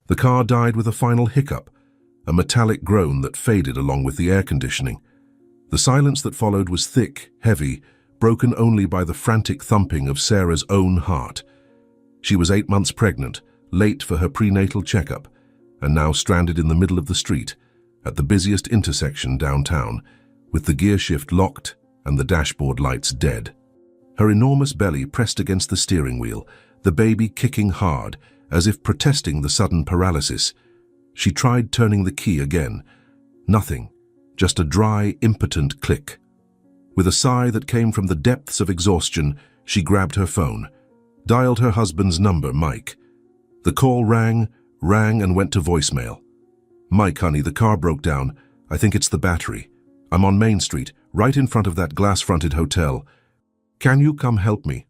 The car died with a final hiccup, a metallic groan that faded along with the air conditioning. The silence that followed was thick, heavy, broken only by the frantic thumping of Sarah's own heart. She was 8 months pregnant, late for her prenatal checkup, and now stranded in the middle of the street, at the busiest intersection downtown, with the gear shift locked and the dashboard lights dead. Her enormous belly pressed against the steering wheel, the baby kicking hard, as if protesting the sudden paralysis. She tried turning the key again. Nothing, just a dry, impotent click. With a sigh that came from the depths of exhaustion, she grabbed her phone, dialed her husband's number, Mike. The call rang and went to voicemail. "Mike, honey, the car broke down. I think it's the battery. I'm on Main Street, right in front of that glass-fronted hotel. Can you come help me?"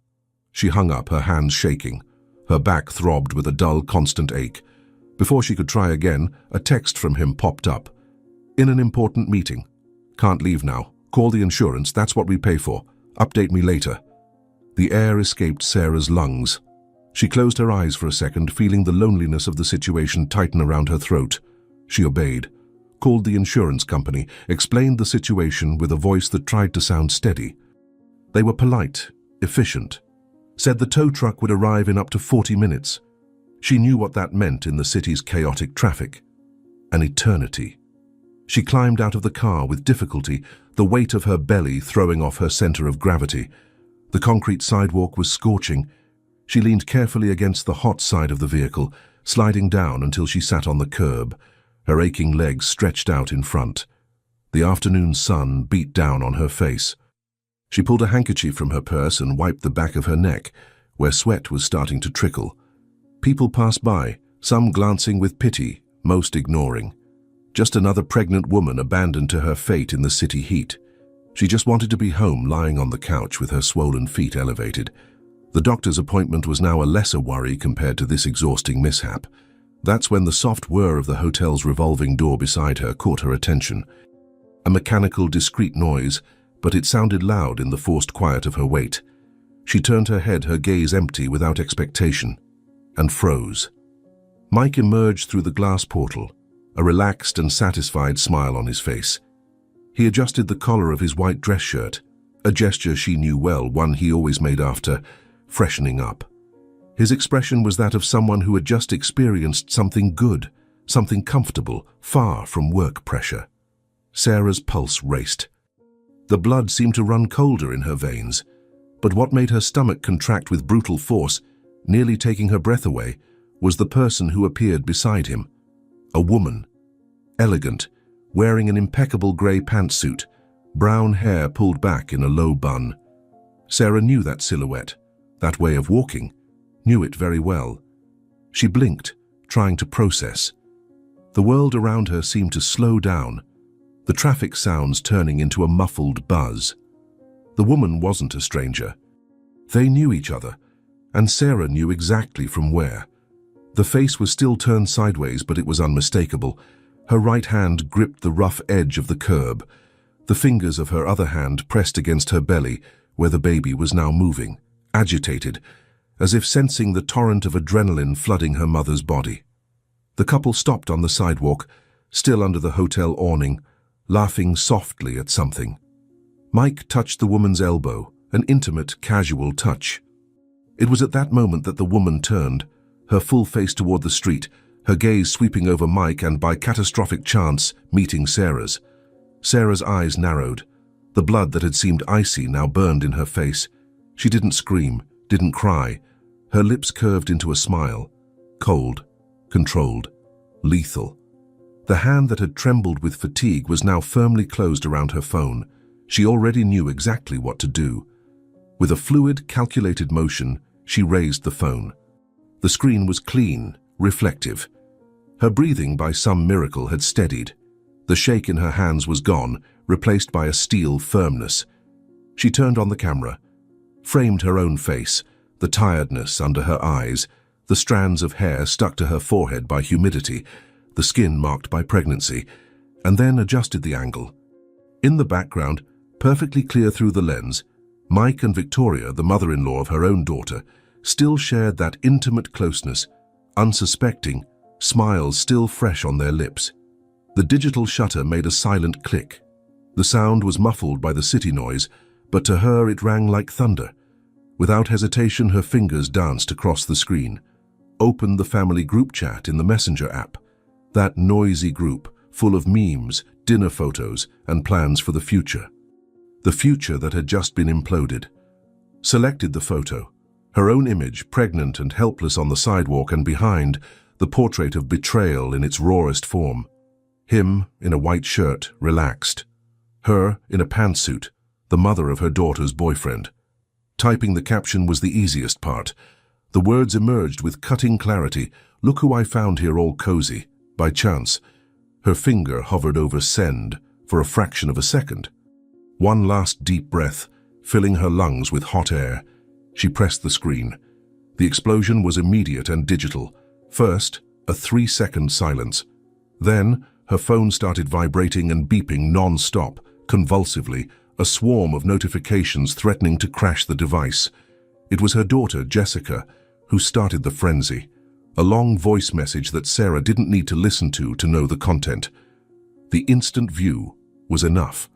She hung up, her hands shaking. Her back throbbed with a dull, constant ache. Before she could try again, a text from him popped up. "In an important meeting. Can't leave now. Call the insurance, that's what we pay for. Update me later." The air escaped Sarah's lungs. She closed her eyes for a second, feeling the loneliness of the situation tighten around her throat. She obeyed, called the insurance company, explained the situation with a voice that tried to sound steady. They were polite, efficient, said the tow truck would arrive in up to 40 minutes. She knew what that meant in the city's chaotic traffic. An eternity. She climbed out of the car with difficulty, the weight of her belly throwing off her center of gravity. The concrete sidewalk was scorching. She leaned carefully against the hot side of the vehicle, sliding down until she sat on the curb, her aching legs stretched out in front. The afternoon sun beat down on her face. She pulled a handkerchief from her purse and wiped the back of her neck, where sweat was starting to trickle. People passed by, some glancing with pity, most ignoring. Just another pregnant woman abandoned to her fate in the city heat. She just wanted to be home, lying on the couch with her swollen feet elevated. The doctor's appointment was now a lesser worry compared to this exhausting mishap. That's when the soft whir of the hotel's revolving door beside her caught her attention. A mechanical, discreet noise, but it sounded loud in the forced quiet of her wait. She turned her head, her gaze empty without expectation, and froze. Mike emerged through the glass portal, a relaxed and satisfied smile on his face. He adjusted the collar of his white dress shirt, a gesture she knew well, one he always made after freshening up. His expression was that of someone who had just experienced something good, something comfortable, far from work pressure. Sarah's pulse raced. The blood seemed to run colder in her veins, but what made her stomach contract with brutal force, nearly taking her breath away, was the person who appeared beside him. A woman, elegant, wearing an impeccable grey pantsuit, brown hair pulled back in a low bun. Sarah knew that silhouette, that way of walking, knew it very well. She blinked, trying to process. The world around her seemed to slow down, the traffic sounds turning into a muffled buzz. The woman wasn't a stranger. They knew each other, and Sarah knew exactly from where. The face was still turned sideways, but it was unmistakable. Her right hand gripped the rough edge of the curb. The fingers of her other hand pressed against her belly, where the baby was now moving, agitated, as if sensing the torrent of adrenaline flooding her mother's body. The couple stopped on the sidewalk, still under the hotel awning, laughing softly at something. Mike touched the woman's elbow, an intimate, casual touch. It was at that moment that the woman turned, her full face toward the street, her gaze sweeping over Mike and, by catastrophic chance, meeting Sarah's. Sarah's eyes narrowed. The blood that had seemed icy now burned in her face. She didn't scream, didn't cry. Her lips curved into a smile. Cold, controlled, lethal. The hand that had trembled with fatigue was now firmly closed around her phone. She already knew exactly what to do. With a fluid, calculated motion, she raised the phone. The screen was clean, reflective. Her breathing, by some miracle, had steadied. The shake in her hands was gone, replaced by a steel firmness. She turned on the camera, framed her own face, the tiredness under her eyes, the strands of hair stuck to her forehead by humidity, the skin marked by pregnancy, and then adjusted the angle. In the background, perfectly clear through the lens, Mike and Victoria, the mother-in-law of her own daughter, still shared that intimate closeness, unsuspecting, smiles still fresh on their lips. The digital shutter made a silent click. The sound was muffled by the city noise, but to her it rang like thunder. Without hesitation, her fingers danced across the screen. Opened the family group chat in the Messenger app. That noisy group, full of memes, dinner photos, and plans for the future. The future that had just been imploded. Selected the photo. Her own image, pregnant and helpless on the sidewalk, and behind, the portrait of betrayal in its rawest form. Him, in a white shirt, relaxed. Her, in a pantsuit, the mother of her daughter's boyfriend. Typing the caption was the easiest part. The words emerged with cutting clarity. "Look who I found here all cozy, by chance." Her finger hovered over send for a fraction of a second. One last deep breath, filling her lungs with hot air. She pressed the screen. The explosion was immediate and digital. First, a 3-second silence. Then, her phone started vibrating and beeping non-stop, convulsively, a swarm of notifications threatening to crash the device. It was her daughter, Jessica, who started the frenzy. A long voice message that Sarah didn't need to listen to know the content. The instant view was enough.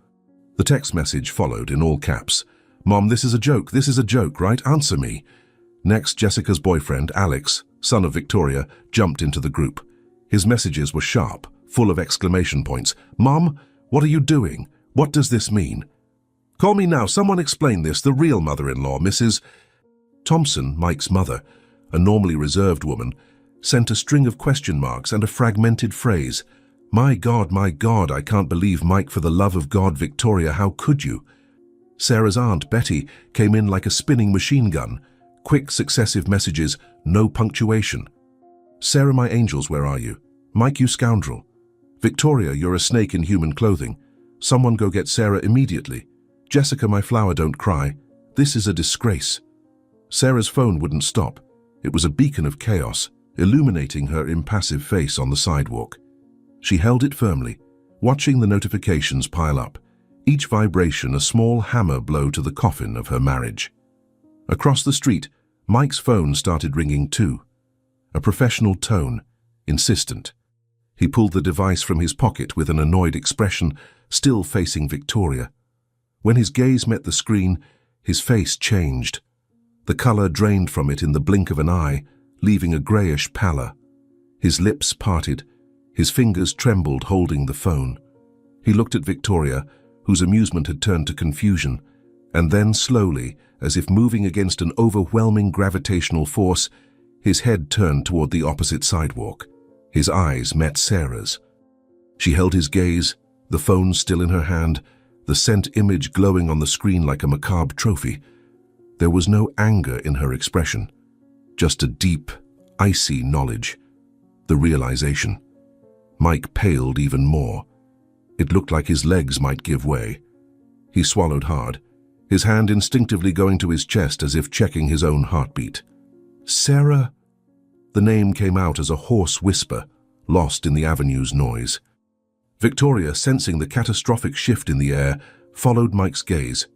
The text message followed in all caps. "Mom, this is a joke, right? Answer me." Next, Jessica's boyfriend, Alex, son of Victoria, jumped into the group. His messages were sharp, full of exclamation points. "Mom, what are you doing? What does this mean? Call me now, someone explain this, the real mother-in-law, Mrs. Thompson, Mike's mother, a normally reserved woman, sent a string of question marks and a fragmented phrase. My God, I can't believe Mike, for the love of God, Victoria, how could you?" Sarah's aunt, Betty, came in like a spinning machine gun. Quick, successive messages, no punctuation. "Sarah, my angels, where are you? Mike, you scoundrel. Victoria, you're a snake in human clothing. Someone go get Sarah immediately. Jessica, my flower, don't cry. This is a disgrace." Sarah's phone wouldn't stop. It was a beacon of chaos, illuminating her impassive face on the sidewalk. She held it firmly, watching the notifications pile up, each vibration a small hammer blow to the coffin of her marriage. Across the street, Mike's phone started ringing too. A professional tone, insistent. He pulled the device from his pocket with an annoyed expression, still facing Victoria. When his gaze met the screen, his face changed. The color drained from it in the blink of an eye, leaving a grayish pallor. His lips parted. His fingers trembled, holding the phone. He looked at Victoria, whose amusement had turned to confusion, and then slowly, as if moving against an overwhelming gravitational force, his head turned toward the opposite sidewalk. His eyes met Sarah's. She held his gaze, the phone still in her hand, the sent image glowing on the screen like a macabre trophy. There was no anger in her expression, just a deep, icy knowledge, the realization. Mike paled even more. It looked like his legs might give way. He swallowed hard, his hand instinctively going to his chest as if checking his own heartbeat. "Sarah?" The name came out as a hoarse whisper, lost in the avenue's noise. Victoria, sensing the catastrophic shift in the air, followed Mike's gaze.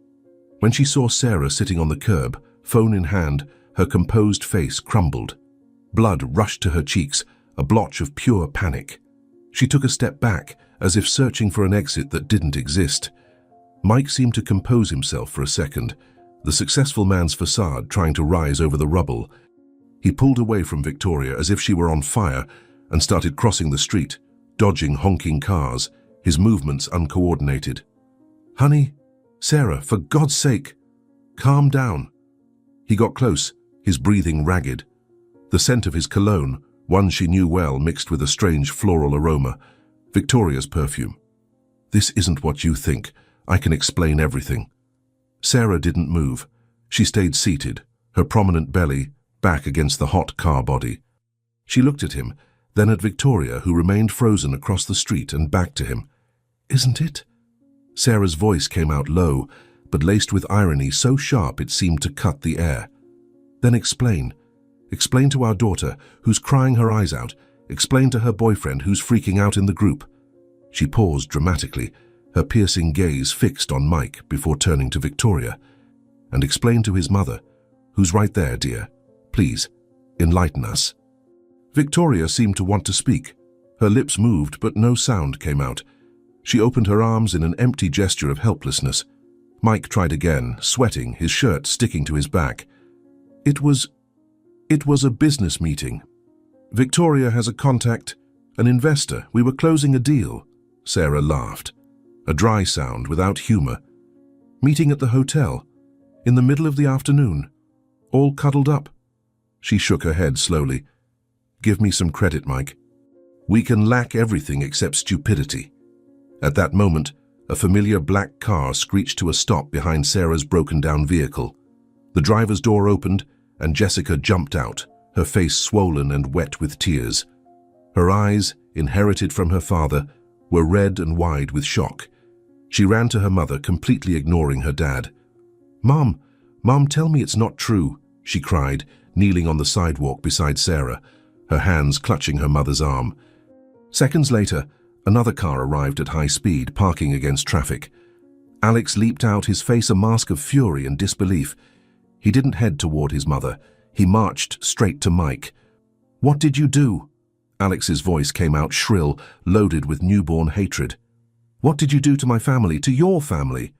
When she saw Sarah sitting on the curb, phone in hand, her composed face crumbled. Blood rushed to her cheeks, a blotch of pure panic. She took a step back, as if searching for an exit that didn't exist. Mike seemed to compose himself for a second, the successful man's facade trying to rise over the rubble. He pulled away from Victoria as if she were on fire and started crossing the street, dodging honking cars, his movements uncoordinated. "Honey, Sarah, for God's sake, calm down." He got close, his breathing ragged. The scent of his cologne, one she knew well, mixed with a strange floral aroma, Victoria's perfume. "This isn't what you think. I can explain everything." Sarah didn't move. She stayed seated, her prominent belly back against the hot car body. She looked at him, then at Victoria, who remained frozen across the street, and back to him. "Isn't it?" Sarah's voice came out low, but laced with irony so sharp it seemed to cut the air. "Then explain. Explain to our daughter, who's crying her eyes out. Explain to her boyfriend, who's freaking out in the group." She paused dramatically, her piercing gaze fixed on Mike before turning to Victoria. "And explain to his mother, who's right there, dear. Please, enlighten us." Victoria seemed to want to speak. Her lips moved, but no sound came out. She opened her arms in an empty gesture of helplessness. Mike tried again, sweating, his shirt sticking to his back. It was a business meeting. Victoria has a contact, an investor. We were closing a deal. Sarah laughed. A dry sound without humor. Meeting at the hotel, in the middle of the afternoon, all cuddled up. She shook her head slowly. Give me some credit, Mike. We can lack everything except stupidity. At that moment, a familiar black car screeched to a stop behind Sarah's broken-down vehicle. The driver's door opened, and Jessica jumped out, her face swollen and wet with tears. Her eyes, inherited from her father, were red and wide with shock. She ran to her mother, completely ignoring her dad. Mom, tell me it's not true, she cried, kneeling on the sidewalk beside Sarah, her hands clutching her mother's arm. Seconds later, another car arrived at high speed, parking against traffic. Alex leaped out, his face a mask of fury and disbelief. He didn't head toward his mother. He marched straight to Mike. What did you do? Alex's voice came out shrill, loaded with newborn hatred. What did you do to my family, to your family?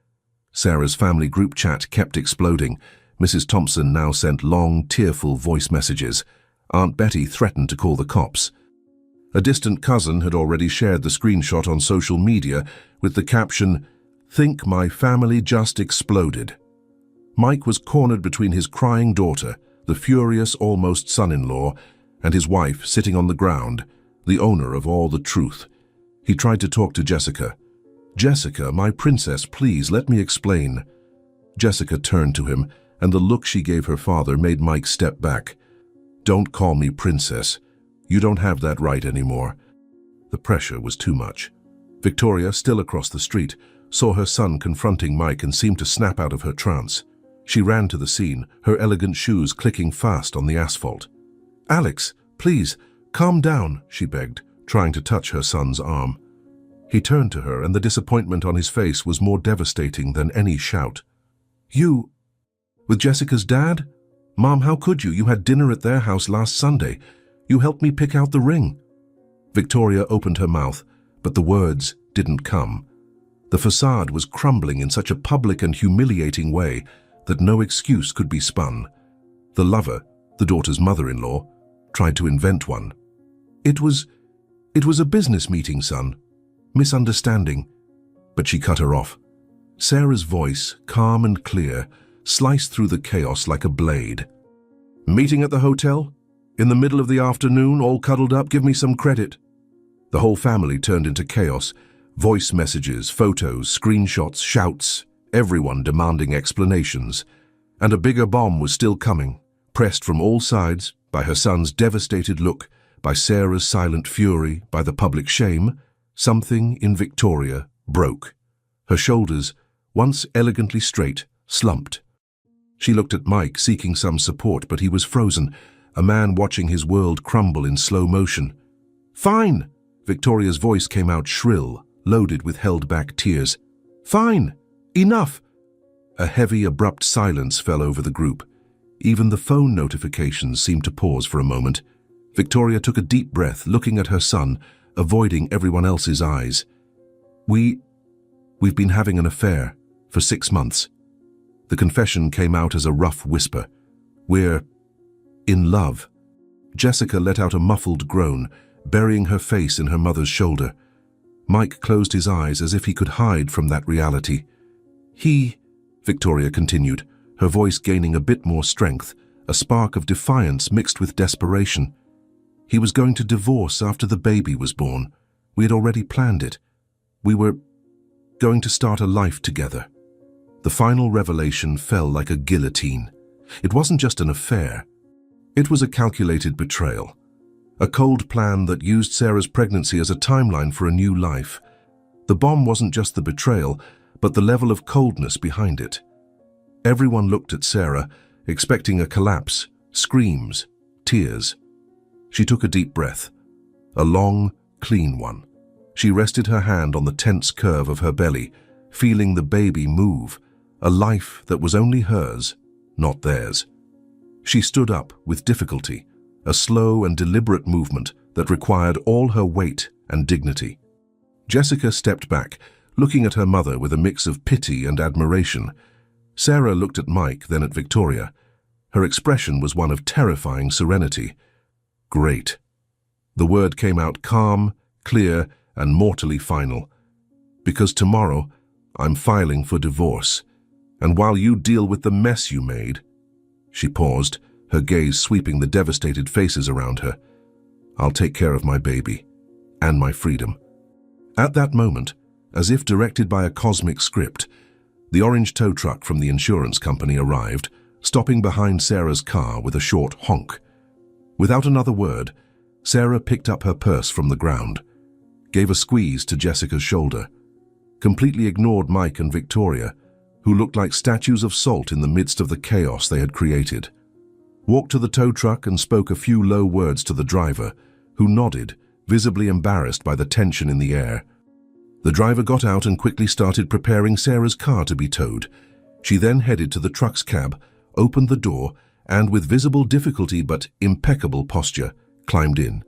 Sarah's family group chat kept exploding. Mrs. Thompson now sent long, tearful voice messages. Aunt Betty threatened to call the cops. A distant cousin had already shared the screenshot on social media with the caption, "Think my family just exploded." Mike was cornered between his crying daughter, the furious almost son-in-law, and his wife sitting on the ground, the owner of all the truth. He tried to talk to Jessica. "Jessica, my princess, please let me explain." Jessica turned to him, and the look she gave her father made Mike step back. "Don't call me princess. You don't have that right anymore." The pressure was too much. Victoria, still across the street, saw her son confronting Mike and seemed to snap out of her trance. She ran to the scene, her elegant shoes clicking fast on the asphalt. "Alex, please, calm down," she begged, trying to touch her son's arm. He turned to her, and the disappointment on his face was more devastating than any shout. "You... with Jessica's dad? Mom, how could you? You had dinner at their house last Sunday. You helped me pick out the ring." Victoria opened her mouth, but the words didn't come. The facade was crumbling in such a public and humiliating way that no excuse could be spun. The lover, the daughter's mother-in-law, tried to invent one. It was a business meeting, son. Misunderstanding." But she cut her off. Sarah's voice, calm and clear, sliced through the chaos like a blade. "Meeting at the hotel? In the middle of the afternoon, all cuddled up? Give me some credit." The whole family turned into chaos. Voice messages, photos, screenshots, shouts, everyone demanding explanations. And a bigger bomb was still coming, pressed from all sides, by her son's devastated look, by Sarah's silent fury, by the public shame. Something in Victoria broke. Her shoulders, once elegantly straight, slumped. She looked at Mike, seeking some support, but he was frozen, a man watching his world crumble in slow motion. "Fine!" Victoria's voice came out shrill, loaded with held-back tears. "Fine! Enough!" A heavy, abrupt silence fell over the group. Even the phone notifications seemed to pause for a moment. Victoria took a deep breath, looking at her son, avoiding everyone else's eyes. We've been having an affair for 6 months." The confession came out as a rough whisper. "We're in love." Jessica let out a muffled groan, burying her face in her mother's shoulder. Mike closed his eyes as if he could hide from that reality. Victoria continued, her voice gaining a bit more strength, a spark of defiance mixed with desperation. "He was going to divorce after the baby was born. We had already planned it. We were going to start a life together." The final revelation fell like a guillotine. It wasn't just an affair. It was a calculated betrayal. A cold plan that used Sarah's pregnancy as a timeline for a new life. The bomb wasn't just the betrayal, but the level of coldness behind it. Everyone looked at Sarah, expecting a collapse, screams, tears. She took a deep breath, a long, clean one. She rested her hand on the tense curve of her belly, feeling the baby move, a life that was only hers, not theirs. She stood up with difficulty, a slow and deliberate movement that required all her weight and dignity. Jessica stepped back, looking at her mother with a mix of pity and admiration. Sarah looked at Mike, then at Victoria. Her expression was one of terrifying serenity. Great. The word came out calm, clear, and mortally final. Because tomorrow, I'm filing for divorce. And while you deal with the mess you made... She paused, her gaze sweeping the devastated faces around her. I'll take care of my baby. And my freedom. At that moment, as if directed by a cosmic script, the orange tow truck from the insurance company arrived, stopping behind Sarah's car with a short honk. Without another word, Sarah picked up her purse from the ground, gave a squeeze to Jessica's shoulder, completely ignored Mike and Victoria, who looked like statues of salt in the midst of the chaos they had created, walked to the tow truck and spoke a few low words to the driver, who nodded, visibly embarrassed by the tension in the air. The driver got out and quickly started preparing Sarah's car to be towed. She then headed to the truck's cab, opened the door, and with visible difficulty but impeccable posture, climbed in.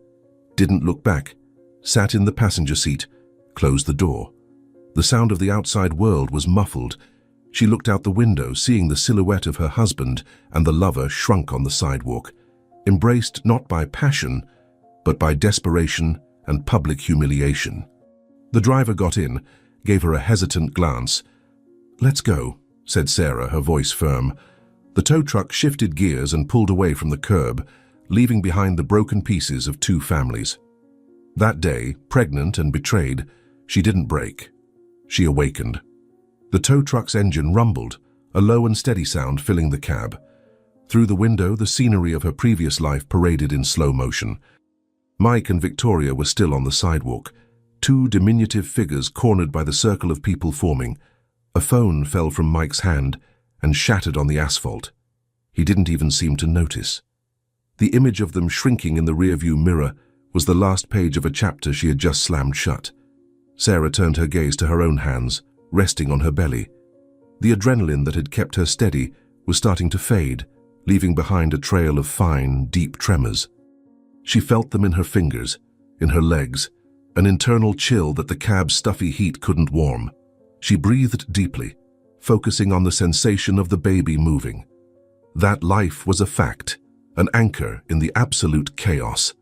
Didn't look back, sat in the passenger seat, closed the door. The sound of the outside world was muffled. She looked out the window, seeing the silhouette of her husband and the lover shrunk on the sidewalk, embraced not by passion, but by desperation and public humiliation. The driver got in, gave her a hesitant glance. "Let's go," said Sarah, her voice firm. The tow truck shifted gears and pulled away from the curb, leaving behind the broken pieces of two families. That day, pregnant and betrayed, she didn't break. She awakened. The tow truck's engine rumbled, a low and steady sound filling the cab. Through the window, the scenery of her previous life paraded in slow motion. Mike and Victoria were still on the sidewalk, two diminutive figures cornered by the circle of people forming. A phone fell from Mike's hand and shattered on the asphalt. He didn't even seem to notice. The image of them shrinking in the rearview mirror was the last page of a chapter she had just slammed shut. Sarah turned her gaze to her own hands, resting on her belly. The adrenaline that had kept her steady was starting to fade, leaving behind a trail of fine, deep tremors. She felt them in her fingers, in her legs, an internal chill that the cab's stuffy heat couldn't warm. She breathed deeply, focusing on the sensation of the baby moving. That life was a fact, an anchor in the absolute chaos.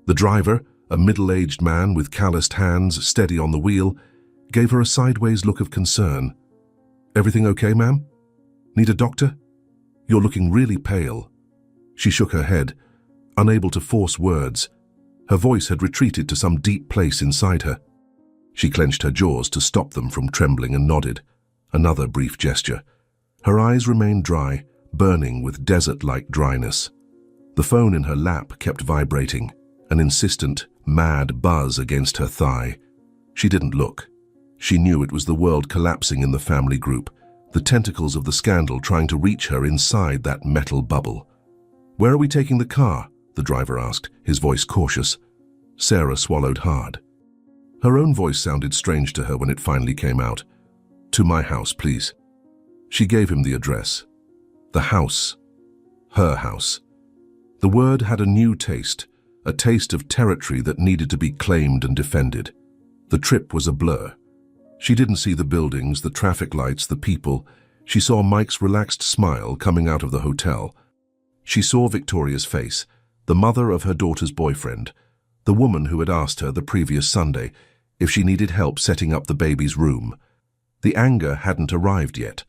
The driver, a middle-aged man with calloused hands steady on the wheel, gave her a sideways look of concern. "Everything okay, ma'am? Need a doctor? You're looking really pale." She shook her head, unable to force words. Her voice had retreated to some deep place inside her. She clenched her jaws to stop them from trembling and nodded. Another brief gesture. Her eyes remained dry, burning with desert-like dryness. The phone in her lap kept vibrating, an insistent, mad buzz against her thigh. She didn't look. She knew it was the world collapsing in the family group, the tentacles of the scandal trying to reach her inside that metal bubble. "Where are we taking the car?" the driver asked, his voice cautious. Sarah swallowed hard. Her own voice sounded strange to her when it finally came out. "To my house, please." She gave him the address. The house. Her house. The word had a new taste, a taste of territory that needed to be claimed and defended. The trip was a blur. She didn't see the buildings, the traffic lights, the people. She saw Mike's relaxed smile coming out of the hotel. She saw Victoria's face, the mother of her daughter's boyfriend, the woman who had asked her the previous Sunday if she needed help setting up the baby's room. The anger hadn't arrived yet.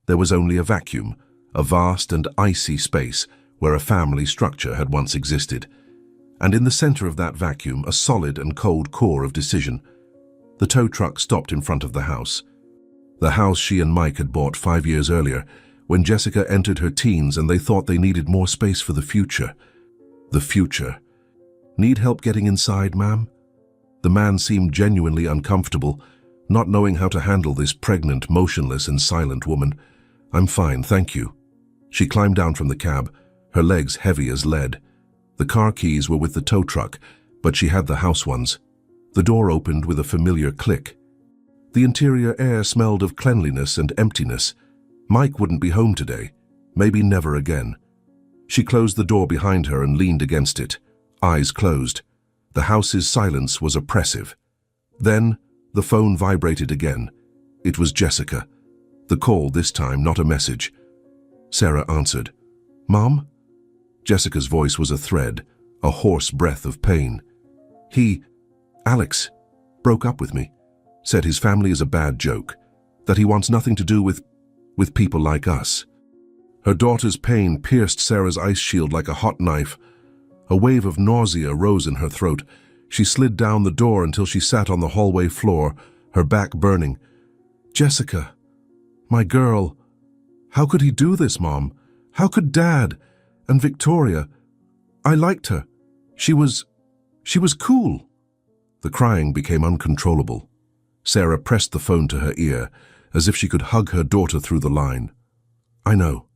There was only a vacuum, a vast and icy space where a family structure had once existed. And in the center of that vacuum, a solid and cold core of decision. The tow truck stopped in front of the house. The house she and Mike had bought 5 years earlier, when Jessica entered her teens and they thought they needed more space for the future. The future. "Need help getting inside, ma'am?" The man seemed genuinely uncomfortable, not knowing how to handle this pregnant, motionless and silent woman. "I'm fine, thank you." She climbed down from the cab, her legs heavy as lead. The car keys were with the tow truck, but she had the house ones. The door opened with a familiar click. The interior air smelled of cleanliness and emptiness. Mike wouldn't be home today, maybe never again. She closed the door behind her and leaned against it, eyes closed. The house's silence was oppressive. Then, the phone vibrated again. It was Jessica. The call this time, not a message. Sarah answered. "Mom?" Jessica's voice was a thread, a hoarse breath of pain. Alex, broke up with me. Said his family is a bad joke, that he wants nothing to do with people like us." Her daughter's pain pierced Sarah's ice shield like a hot knife. A wave of nausea rose in her throat. She slid down the door until she sat on the hallway floor, her back burning. "Jessica, my girl, how could he do this, Mom? How could Dad? And Victoria? I liked her. She was cool." The crying became uncontrollable. Sarah pressed the phone to her ear, as if she could hug her daughter through the line. I know,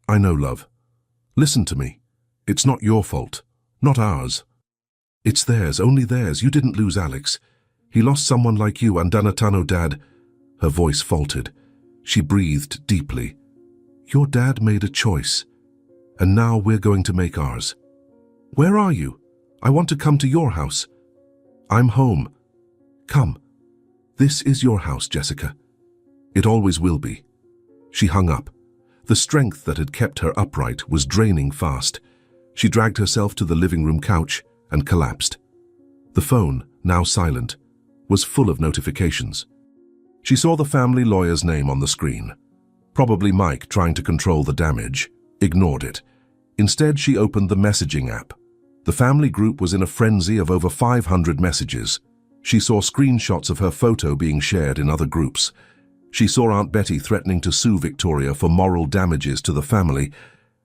love. Listen to me. It's not your fault, not ours. It's theirs, only theirs. You didn't lose Alex. He lost someone like you, and Danatano, Dad." Her voice faltered. She breathed deeply. "Your dad made a choice, and now we're going to make ours. Where are you? I want to come to your house." "I'm home. Come. This is your house, Jessica. It always will be." She hung up. The strength that had kept her upright was draining fast. She dragged herself to the living room couch and collapsed. The phone, now silent, was full of notifications. She saw the family lawyer's name on the screen. Probably Mike trying to control the damage. Ignored it. Instead, she opened the messaging app. The family group was in a frenzy of over 500 messages. She saw screenshots of her photo being shared in other groups. She saw Aunt Betty threatening to sue Victoria for moral damages to the family.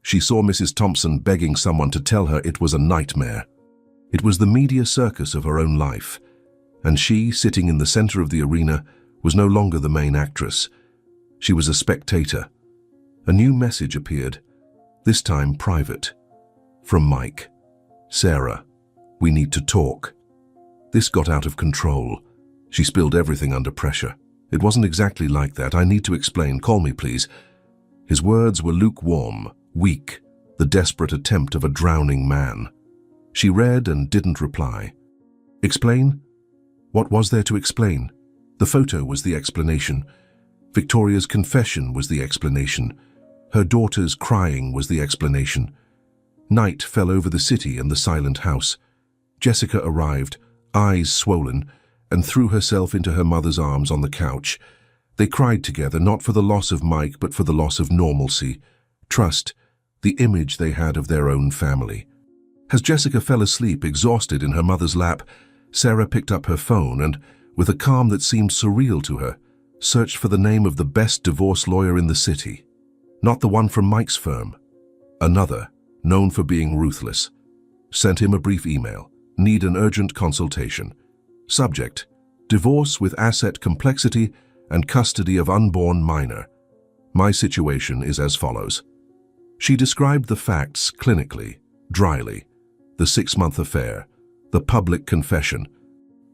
She saw Mrs. Thompson begging someone to tell her it was a nightmare. It was the media circus of her own life, and she, sitting in the center of the arena, was no longer the main actress. She was a spectator. A new message appeared, this time private. From Mike. "Sarah, we need to talk." This got out of control. She spilled everything under pressure. "It wasn't exactly like that. I need to explain. Call me, please." His words were lukewarm, weak, the desperate attempt of a drowning man. She read and didn't reply. Explain? What was there to explain? The photo was the explanation. Victoria's confession was the explanation. Her daughter's crying was the explanation. Night fell over the city and the silent house. Jessica arrived, eyes swollen, and threw herself into her mother's arms on the couch. They cried together, not for the loss of Mike, but for the loss of normalcy, trust, the image they had of their own family. As Jessica fell asleep, exhausted in her mother's lap, Sarah picked up her phone and, with a calm that seemed surreal to her, searched for the name of the best divorce lawyer in the city. Not the one from Mike's firm. Another, known for being ruthless. Sent him a brief email. Need an urgent consultation. Subject: divorce with asset complexity and custody of unborn minor. My situation is as follows. She described the facts clinically, dryly. The 6-month affair, the public confession,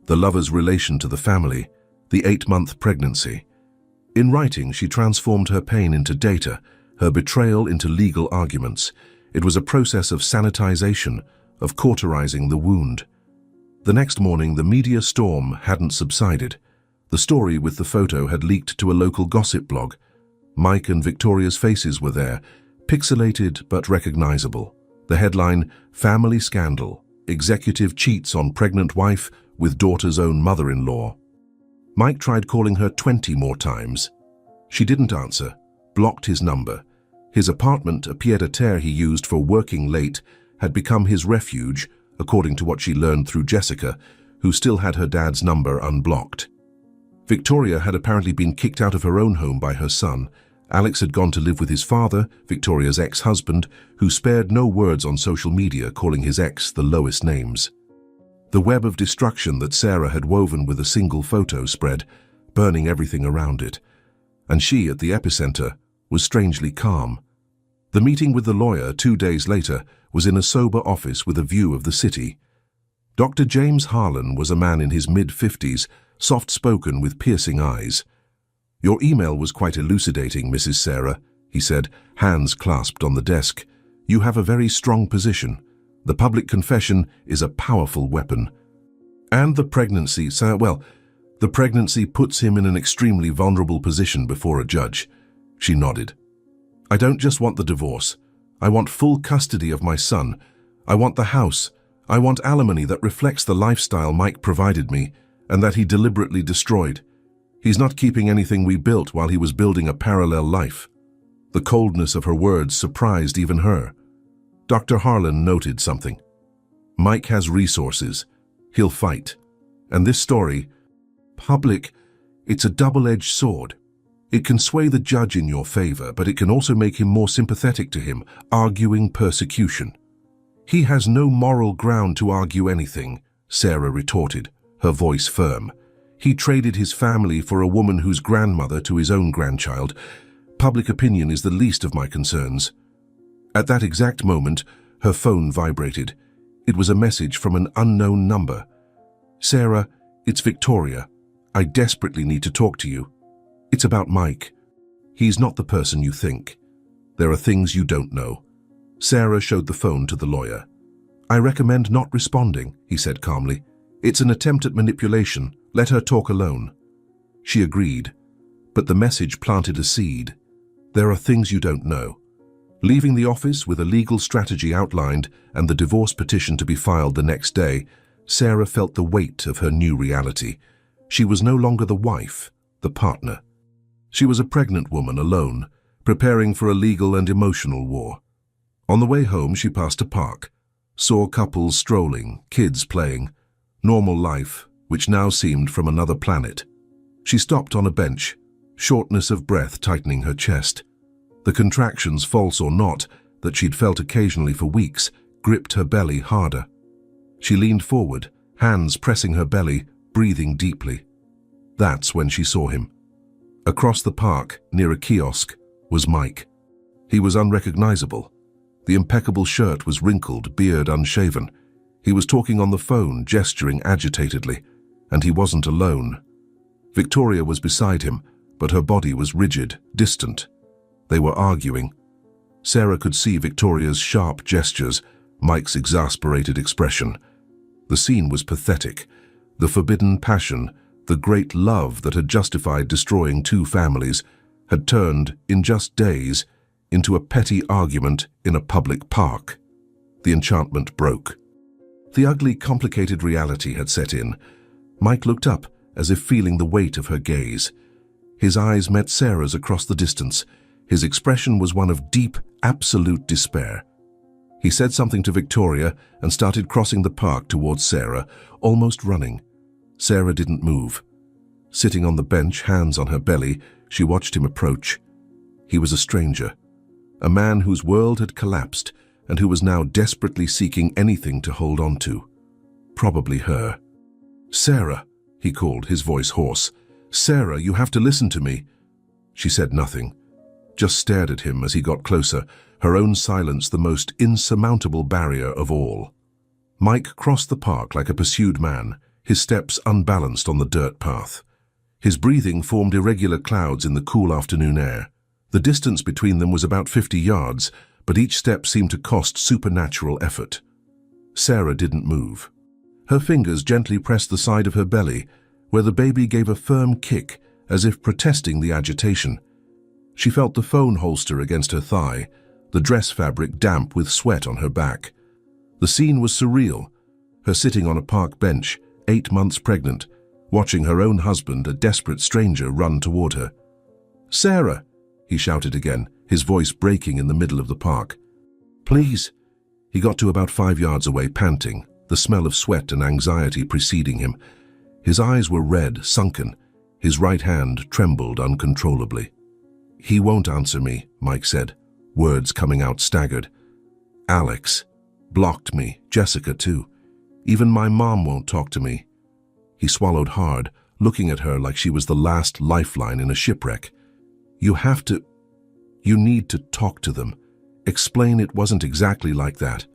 the lover's relation to the family, the 8-month pregnancy. In writing, she transformed her pain into data, her betrayal into legal arguments. It was a process of sanitization, of cauterizing the wound. The next morning, the media storm hadn't subsided. The story with the photo had leaked to a local gossip blog. Mike and Victoria's faces were there, pixelated but recognizable. The headline, "Family Scandal. Executive cheats on pregnant wife with daughter's own mother-in-law." Mike tried calling her 20 more times. She didn't answer, blocked his number. His apartment, a pied-à-terre he used for working late, had become his refuge, according to what she learned through Jessica, who still had her dad's number unblocked. Victoria had apparently been kicked out of her own home by her son. Alex had gone to live with his father, Victoria's ex-husband, who spared no words on social media, calling his ex the lowest names. The web of destruction that Sarah had woven with a single photo spread, burning everything around it. And she, at the epicenter, was strangely calm. The meeting with the lawyer 2 days later was in a sober office with a view of the city. Dr. James Harlan was a man in his mid-50s, soft-spoken with piercing eyes. "Your email was quite elucidating, Mrs. Sarah," he said, hands clasped on the desk. You have a very strong position. The public confession is a powerful weapon. And the pregnancy, sir, well, the pregnancy puts him in an extremely vulnerable position before a judge. She nodded. I don't just want the divorce. I want full custody of my son. I want the house. I want alimony that reflects the lifestyle Mike provided me and that he deliberately destroyed. He's not keeping anything we built while he was building a parallel life. The coldness of her words surprised even her. Dr. Harlan noted something. Mike has resources. He'll fight. And this story, public, it's a double-edged sword. It can sway the judge in your favor, but it can also make him more sympathetic to him, arguing persecution. He has no moral ground to argue anything, Sarah retorted, her voice firm. He traded his family for a woman who's grandmother to his own grandchild. Public opinion is the least of my concerns. At that exact moment, her phone vibrated. It was a message from an unknown number. Sarah, it's Victoria. I desperately need to talk to you. It's about Mike. He's not the person you think. There are things you don't know. Sarah showed the phone to the lawyer. I recommend not responding, he said calmly. It's an attempt at manipulation. Let her talk alone. She agreed, but the message planted a seed. There are things you don't know. Leaving the office with a legal strategy outlined and the divorce petition to be filed the next day, Sarah felt the weight of her new reality. She was no longer the wife, the partner. She was a pregnant woman alone, preparing for a legal and emotional war. On the way home, she passed a park, saw couples strolling, kids playing, normal life, which now seemed from another planet. She stopped on a bench, shortness of breath tightening her chest. The contractions, false or not, that she'd felt occasionally for weeks, gripped her belly harder. She leaned forward, hands pressing her belly, breathing deeply. That's when she saw him. Across the park, near a kiosk, was Mike. He was unrecognizable. The impeccable shirt was wrinkled, beard unshaven. He was talking on the phone, gesturing agitatedly, and he wasn't alone. Victoria was beside him, but her body was rigid, distant. They were arguing. Sarah could see Victoria's sharp gestures, Mike's exasperated expression. The scene was pathetic. The forbidden passion, the great love that had justified destroying two families, had turned, in just days, into a petty argument in a public park. The enchantment broke. The ugly, complicated reality had set in. Mike looked up, as if feeling the weight of her gaze. His eyes met Sarah's across the distance. His expression was one of deep, absolute despair. He said something to Victoria and started crossing the park towards Sarah, almost running. Sarah didn't move. Sitting on the bench, hands on her belly, she watched him approach. He was a stranger, a man whose world had collapsed and who was now desperately seeking anything to hold on to. Probably her. Sarah, he called, his voice hoarse. Sarah, you have to listen to me. She said nothing, just stared at him as he got closer, her own silence the most insurmountable barrier of all. Mike crossed the park like a pursued man, his steps unbalanced on the dirt path. His breathing formed irregular clouds in the cool afternoon air. The distance between them was about 50 yards, but each step seemed to cost supernatural effort. Sarah didn't move. Her fingers gently pressed the side of her belly, where the baby gave a firm kick, as if protesting the agitation. She felt the phone holster against her thigh, the dress fabric damp with sweat on her back. The scene was surreal, her sitting on a park bench, 8 months pregnant, watching her own husband, a desperate stranger, run toward her. Sarah, he shouted again, his voice breaking in the middle of the park. Please. He got to about 5 yards away, panting, the smell of sweat and anxiety preceding him. His eyes were red, sunken. His right hand trembled uncontrollably. He won't answer me, Mike said, words coming out staggered. Alex. Blocked me, Jessica too. Even my mom won't talk to me. He swallowed hard, looking at her like she was the last lifeline in a shipwreck. You need to talk to them. Explain it wasn't exactly like that.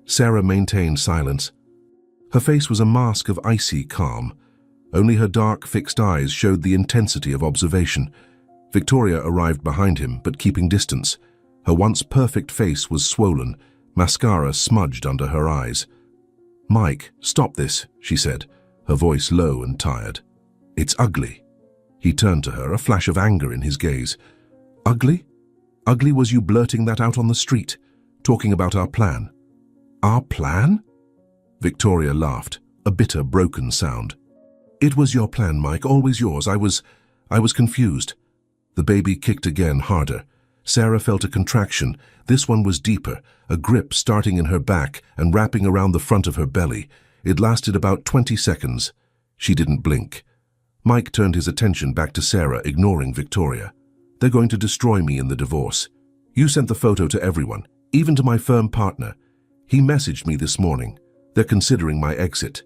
Sarah maintained silence. Her face was a mask of icy calm. Only her dark, fixed eyes showed the intensity of observation. Victoria arrived behind him, but keeping distance, Her once perfect face was swollen, mascara smudged under her eyes. "Mike, stop this," she said, her voice low and tired. "It's ugly." He turned to her, a flash of anger in his gaze. "Ugly? Ugly was you blurting that out on the street, talking about our plan." "Our plan?" Victoria laughed, a bitter, broken sound. "It was your plan, Mike, always yours. I was confused." The baby kicked again, harder. Sarah felt a contraction. This one was deeper, a grip starting in her back and wrapping around the front of her belly. It lasted about 20 seconds. She didn't blink. Mike turned his attention back to Sarah, ignoring Victoria. "They're going to destroy me in the divorce. You sent the photo to everyone, even to my firm partner. He messaged me this morning. They're considering my exit."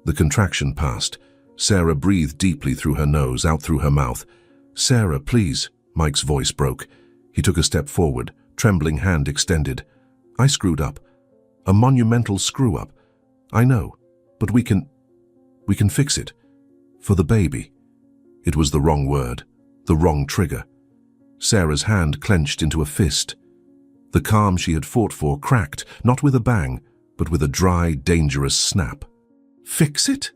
The contraction passed. Sarah breathed deeply through her nose, out through her mouth. "Sarah, please." Mike's voice broke. He took a step forward, trembling hand extended. "I screwed up. A monumental screw-up. I know, but we can fix it. For the baby." It was the wrong word, the wrong trigger. Sarah's hand clenched into a fist. The calm she had fought for cracked, not with a bang, but with a dry, dangerous snap. "Fix it?"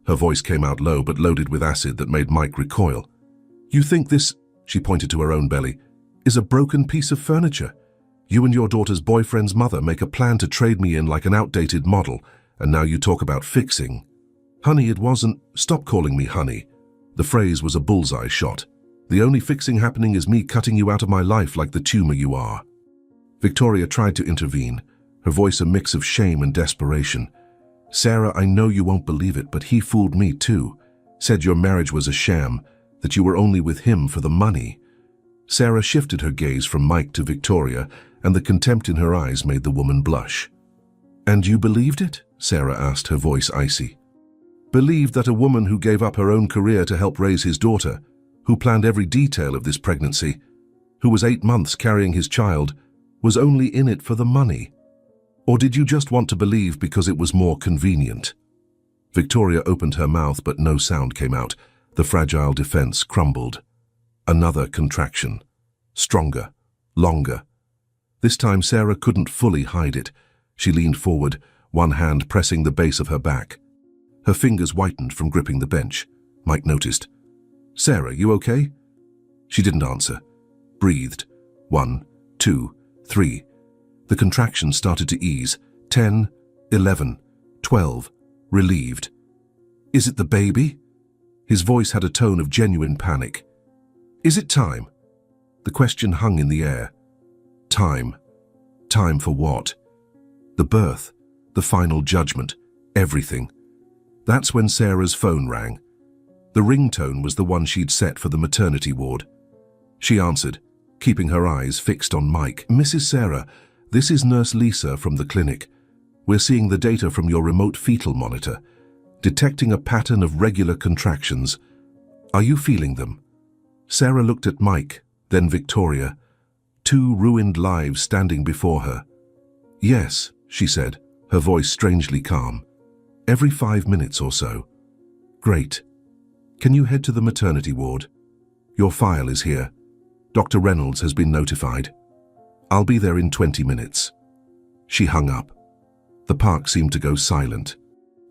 Her voice came out low but loaded with acid that made Mike recoil. "You think this," she pointed to her own belly, "is a broken piece of furniture? You and your daughter's boyfriend's mother make a plan to trade me in like an outdated model, and now you talk about fixing. Honey, it wasn't—" "Stop calling me honey." The phrase was a bullseye shot. "The only fixing happening is me cutting you out of my life like the tumor you are." Victoria tried to intervene, her voice a mix of shame and desperation. "Sarah, I know you won't believe it, but he fooled me too. Said your marriage was a sham, that you were only with him for the money." Sarah shifted her gaze from Mike to Victoria, and the contempt in her eyes made the woman blush. "And you believed it?" Sarah asked, her voice icy. "Believed that a woman who gave up her own career to help raise his daughter, who planned every detail of this pregnancy, who was 8 months carrying his child, was only in it for the money? Or did you just want to believe because it was more convenient?" Victoria opened her mouth, but no sound came out. The fragile defense crumbled. Another contraction. Stronger. Longer. This time Sarah couldn't fully hide it. She leaned forward, one hand pressing the base of her back. Her fingers whitened from gripping the bench. Mike noticed. "Sarah, you okay?" She didn't answer. Breathed. 1, 2, 3. The contractions started to ease. 10, 11, 12. Relieved. "Is it the baby?" His voice had a tone of genuine panic. "Is it time?" The question hung in the air. Time. Time for what? The birth, the final judgment, everything. That's when Sarah's phone rang. The ringtone was the one she'd set for the maternity ward. She answered, keeping her eyes fixed on Mike. "Mrs. Sarah, this is Nurse Lisa from the clinic. We're seeing the data from your remote fetal monitor, detecting a pattern of regular contractions. Are you feeling them?" Sarah looked at Mike, then Victoria, 2 ruined lives standing before her. "Yes," she said, her voice strangely calm. "Every 5 minutes or so." "Great. Can you head to the maternity ward? Your file is here. Dr. Reynolds has been notified. I'll be there in 20 minutes. She hung up. The park seemed to go silent.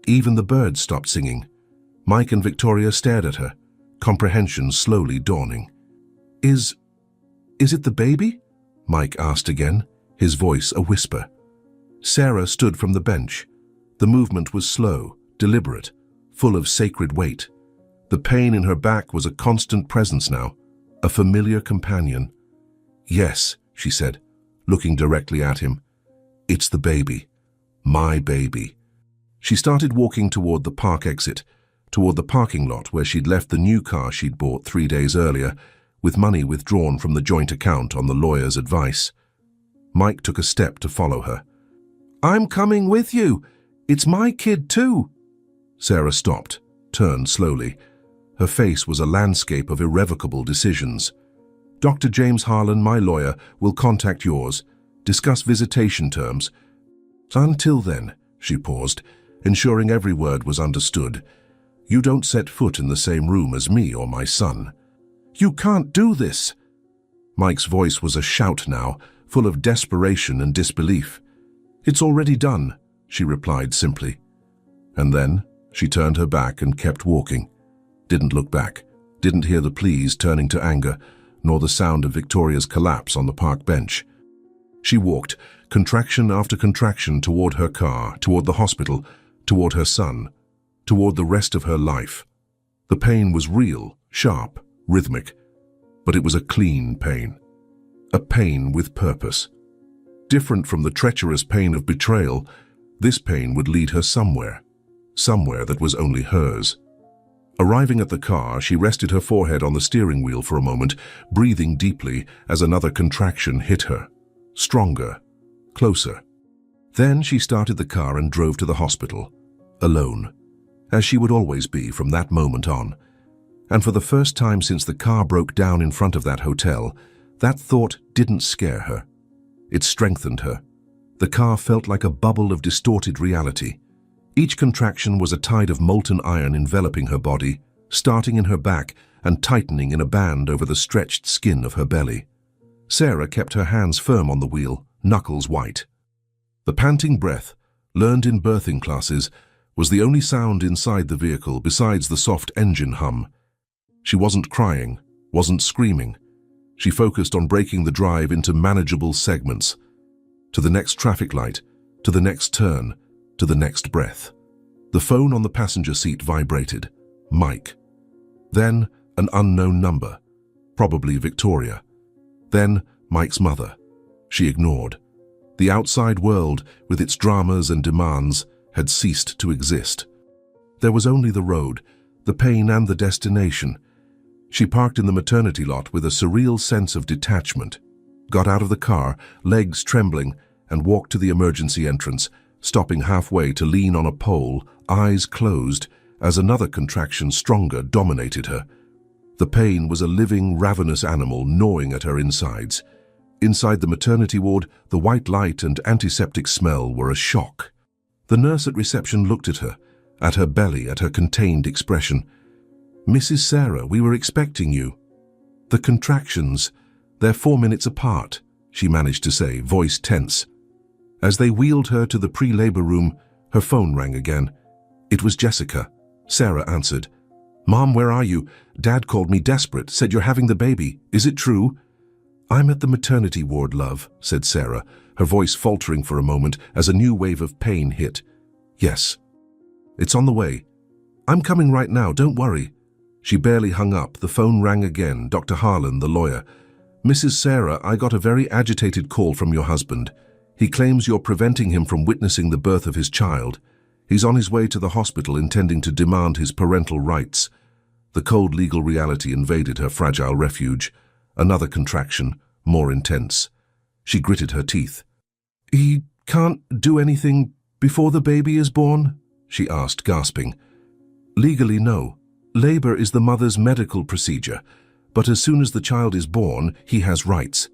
Even the birds stopped singing. Mike and Victoria stared at her, comprehension slowly dawning. Is it the baby?" Mike asked again, his voice a whisper. Sarah stood from the bench. The movement was slow, deliberate, full of sacred weight. The pain in her back was a constant presence now, a familiar companion. "Yes," she said, looking directly at him. "It's the baby. My baby." She started walking toward the park exit, toward the parking lot where she'd left the new car she'd bought 3 days earlier, with money withdrawn from the joint account on the lawyer's advice. Mike took a step to follow her. "I'm coming with you. It's my kid too." Sarah stopped, turned slowly. Her face was a landscape of irrevocable decisions. "Dr. James Harlan, my lawyer, will contact yours, discuss visitation terms." "Until then," she paused, ensuring every word was understood, "you don't set foot in the same room as me or my son." "You can't do this!" Mike's voice was a shout now, full of desperation and disbelief. "It's already done," she replied simply. And then she turned her back and kept walking. Didn't look back, didn't hear the pleas turning to anger, nor the sound of Victoria's collapse on the park bench. She walked, contraction after contraction, toward her car, toward the hospital, toward her son, toward the rest of her life. The pain was real, sharp, rhythmic, but it was a clean pain. A pain with purpose. Different from the treacherous pain of betrayal, this pain would lead her somewhere that was only hers. Arriving at the car, she rested her forehead on the steering wheel for a moment, breathing deeply as another contraction hit her. Stronger, closer. Then she started the car and drove to the hospital, alone, as she would always be from that moment on. And for the first time since the car broke down in front of that hotel, that thought didn't scare her. It strengthened her. The car felt like a bubble of distorted reality. Each contraction was a tide of molten iron enveloping her body, starting in her back and tightening in a band over the stretched skin of her belly. Sarah kept her hands firm on the wheel, knuckles white. The panting breath, learned in birthing classes, was the only sound inside the vehicle besides the soft engine hum. She wasn't crying, wasn't screaming. She focused on breaking the drive into manageable segments. To the next traffic light, to the next turn, to the next breath. The phone on the passenger seat vibrated. Mike. Then an unknown number, probably Victoria. Then Mike's mother. She ignored. The outside world, with its dramas and demands, had ceased to exist. There was only the road, the pain and the destination. She parked in the maternity lot with a surreal sense of detachment, got out of the car, legs trembling, and walked to the emergency entrance, stopping halfway to lean on a pole, eyes closed, as another contraction stronger dominated her. The pain was a living, ravenous animal gnawing at her insides. Inside the maternity ward, the white light and antiseptic smell were a shock. The nurse at reception looked at her belly, at her contained expression. "Mrs. Sarah, we were expecting you." "The contractions, they're 4 minutes apart," she managed to say, voice tense. As they wheeled her to the pre-labor room, her phone rang again. It was Jessica. Sarah answered. "Mom, where are you? Dad called me desperate, said you're having the baby. Is it true?" "I'm at the maternity ward, love," said Sarah, her voice faltering for a moment as a new wave of pain hit. "Yes. It's on the way. I'm coming right now, don't worry." She barely hung up. The phone rang again. Dr. Harlan, the lawyer. "Mrs. Sarah, I got a very agitated call from your husband. He claims you're preventing him from witnessing the birth of his child. He's on his way to the hospital intending to demand his parental rights." The cold legal reality invaded her fragile refuge. Another contraction, more intense. She gritted her teeth. "He can't do anything before the baby is born?" she asked, gasping. "Legally, no. Labor is the mother's medical procedure, but as soon as the child is born, he has rights.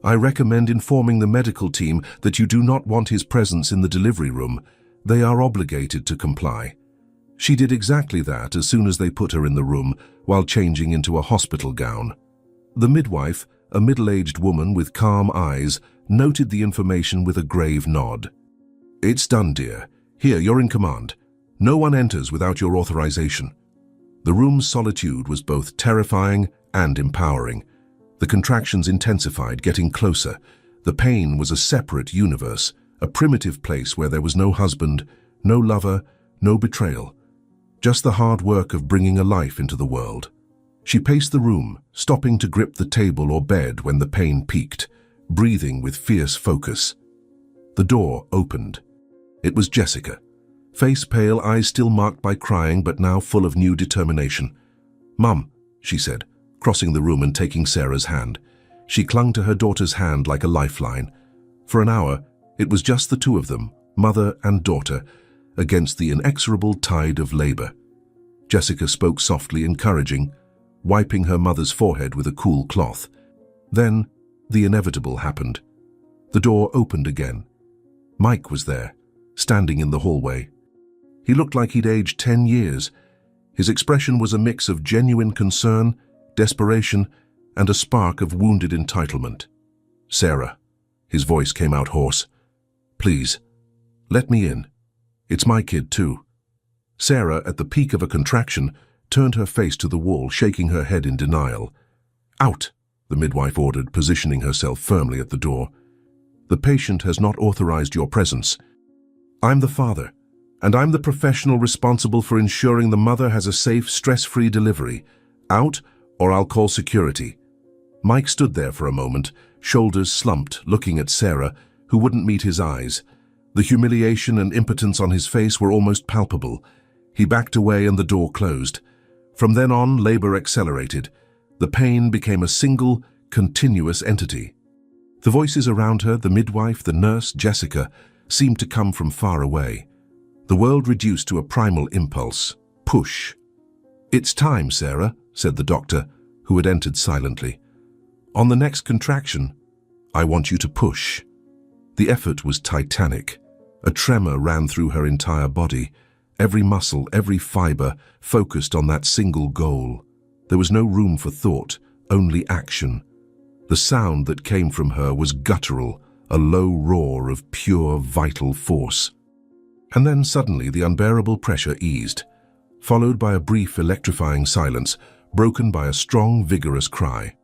I recommend informing the medical team that you do not want his presence in the delivery room. They are obligated to comply." She did exactly that as soon as they put her in the room while changing into a hospital gown. The midwife, a middle-aged woman with calm eyes, noted the information with a grave nod. "It's done, dear. Here, you're in command. No one enters without your authorization." The room's solitude was both terrifying and empowering. The contractions intensified, getting closer. The pain was a separate universe, a primitive place where there was no husband, no lover, no betrayal. Just the hard work of bringing a life into the world. She paced the room, stopping to grip the table or bed when the pain peaked, breathing with fierce focus. The door opened. It was Jessica. Face pale, eyes still marked by crying, but now full of new determination. "Mum," she said, crossing the room and taking Sarah's hand. She clung to her daughter's hand like a lifeline. For an hour, it was just the two of them, mother and daughter, against the inexorable tide of labor. Jessica spoke softly, encouraging, wiping her mother's forehead with a cool cloth. Then, the inevitable happened. The door opened again. Mike was there, standing in the hallway. He looked like he'd aged 10 years. His expression was a mix of genuine concern, desperation, and a spark of wounded entitlement. "Sarah," His voice came out hoarse. "Please, let me in. It's my kid too." Sarah, at the peak of a contraction, turned her face to the wall, shaking her head in denial. "Out," the midwife ordered, positioning herself firmly at the door. "The patient has not authorized your presence. I'm the father, and I'm the professional responsible for ensuring the mother has a safe, stress-free delivery. Out, or I'll call security." Mike stood there for a moment, shoulders slumped, looking at Sarah, who wouldn't meet his eyes. The humiliation and impotence on his face were almost palpable. He backed away and the door closed. From then on, labor accelerated. The pain became a single, continuous entity. The voices around her, the midwife, the nurse, Jessica, seemed to come from far away. The world reduced to a primal impulse. Push. "It's time, Sarah," said the doctor, who had entered silently. "On the next contraction, I want you to push." The effort was titanic. A tremor ran through her entire body. Every muscle, every fiber, focused on that single goal. There was no room for thought, only action. The sound that came from her was guttural, a low roar of pure, vital force. And then suddenly the unbearable pressure eased, followed by a brief, electrifying silence, broken by a strong, vigorous cry.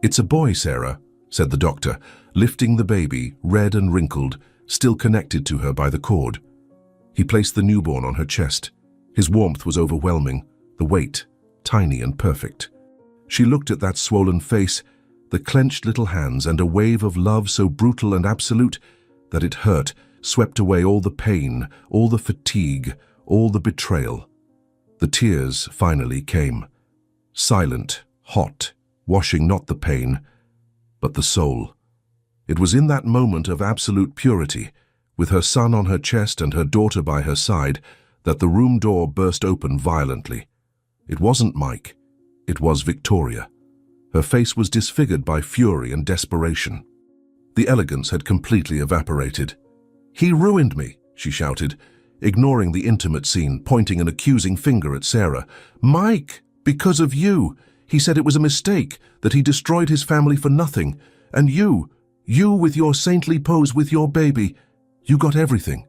"It's a boy, Sarah," said the doctor, lifting the baby, red and wrinkled, still connected to her by the cord. He placed the newborn on her chest. His warmth was overwhelming, the weight, tiny and perfect. She looked at that swollen face, the clenched little hands, and a wave of love so brutal and absolute that it hurt, swept away all the pain, all the fatigue, all the betrayal. The tears finally came. Silent, hot, washing not the pain, but the soul. It was in that moment of absolute purity, with her son on her chest and her daughter by her side, that the room door burst open violently. It wasn't Mike. It was Victoria. Her face was disfigured by fury and desperation. The elegance had completely evaporated. "He ruined me," she shouted, ignoring the intimate scene, pointing an accusing finger at Sarah. "Mike, because of you. He said it was a mistake, that he destroyed his family for nothing. And you with your saintly pose with your baby, you got everything."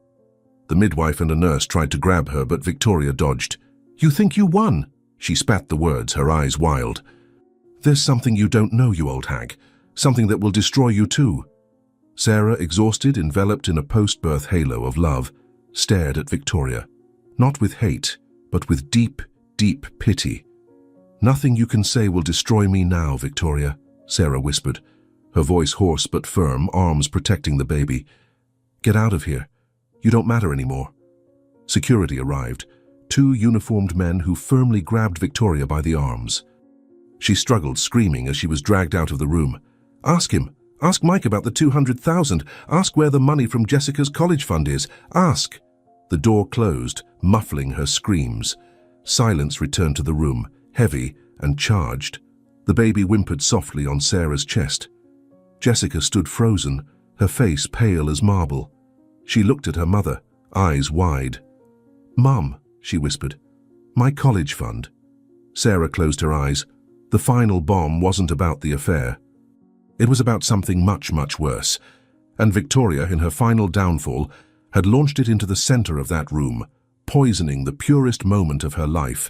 The midwife and a nurse tried to grab her, but Victoria dodged. "You think you won?" She spat the words, her eyes wild. "There's something you don't know, you old hag. Something that will destroy you too." Sarah, exhausted, enveloped in a post-birth halo of love, stared at Victoria. Not with hate, but with deep, deep pity. "Nothing you can say will destroy me now, Victoria," Sarah whispered, her voice hoarse but firm, arms protecting the baby. "Get out of here. You don't matter anymore." Security arrived, 2 uniformed men who firmly grabbed Victoria by the arms. She struggled, screaming as she was dragged out of the room. "Ask him. Ask Mike about the 200,000. Ask where the money from Jessica's college fund is. Ask." The door closed, muffling her screams. Silence returned to the room, heavy and charged. The baby whimpered softly on Sarah's chest. Jessica stood frozen, her face pale as marble. She looked at her mother, eyes wide. "Mum," she whispered, "my college fund." Sarah closed her eyes. The final bomb wasn't about the affair. It was about something much, much worse. And Victoria, in her final downfall, had launched it into the center of that room, poisoning the purest moment of her life.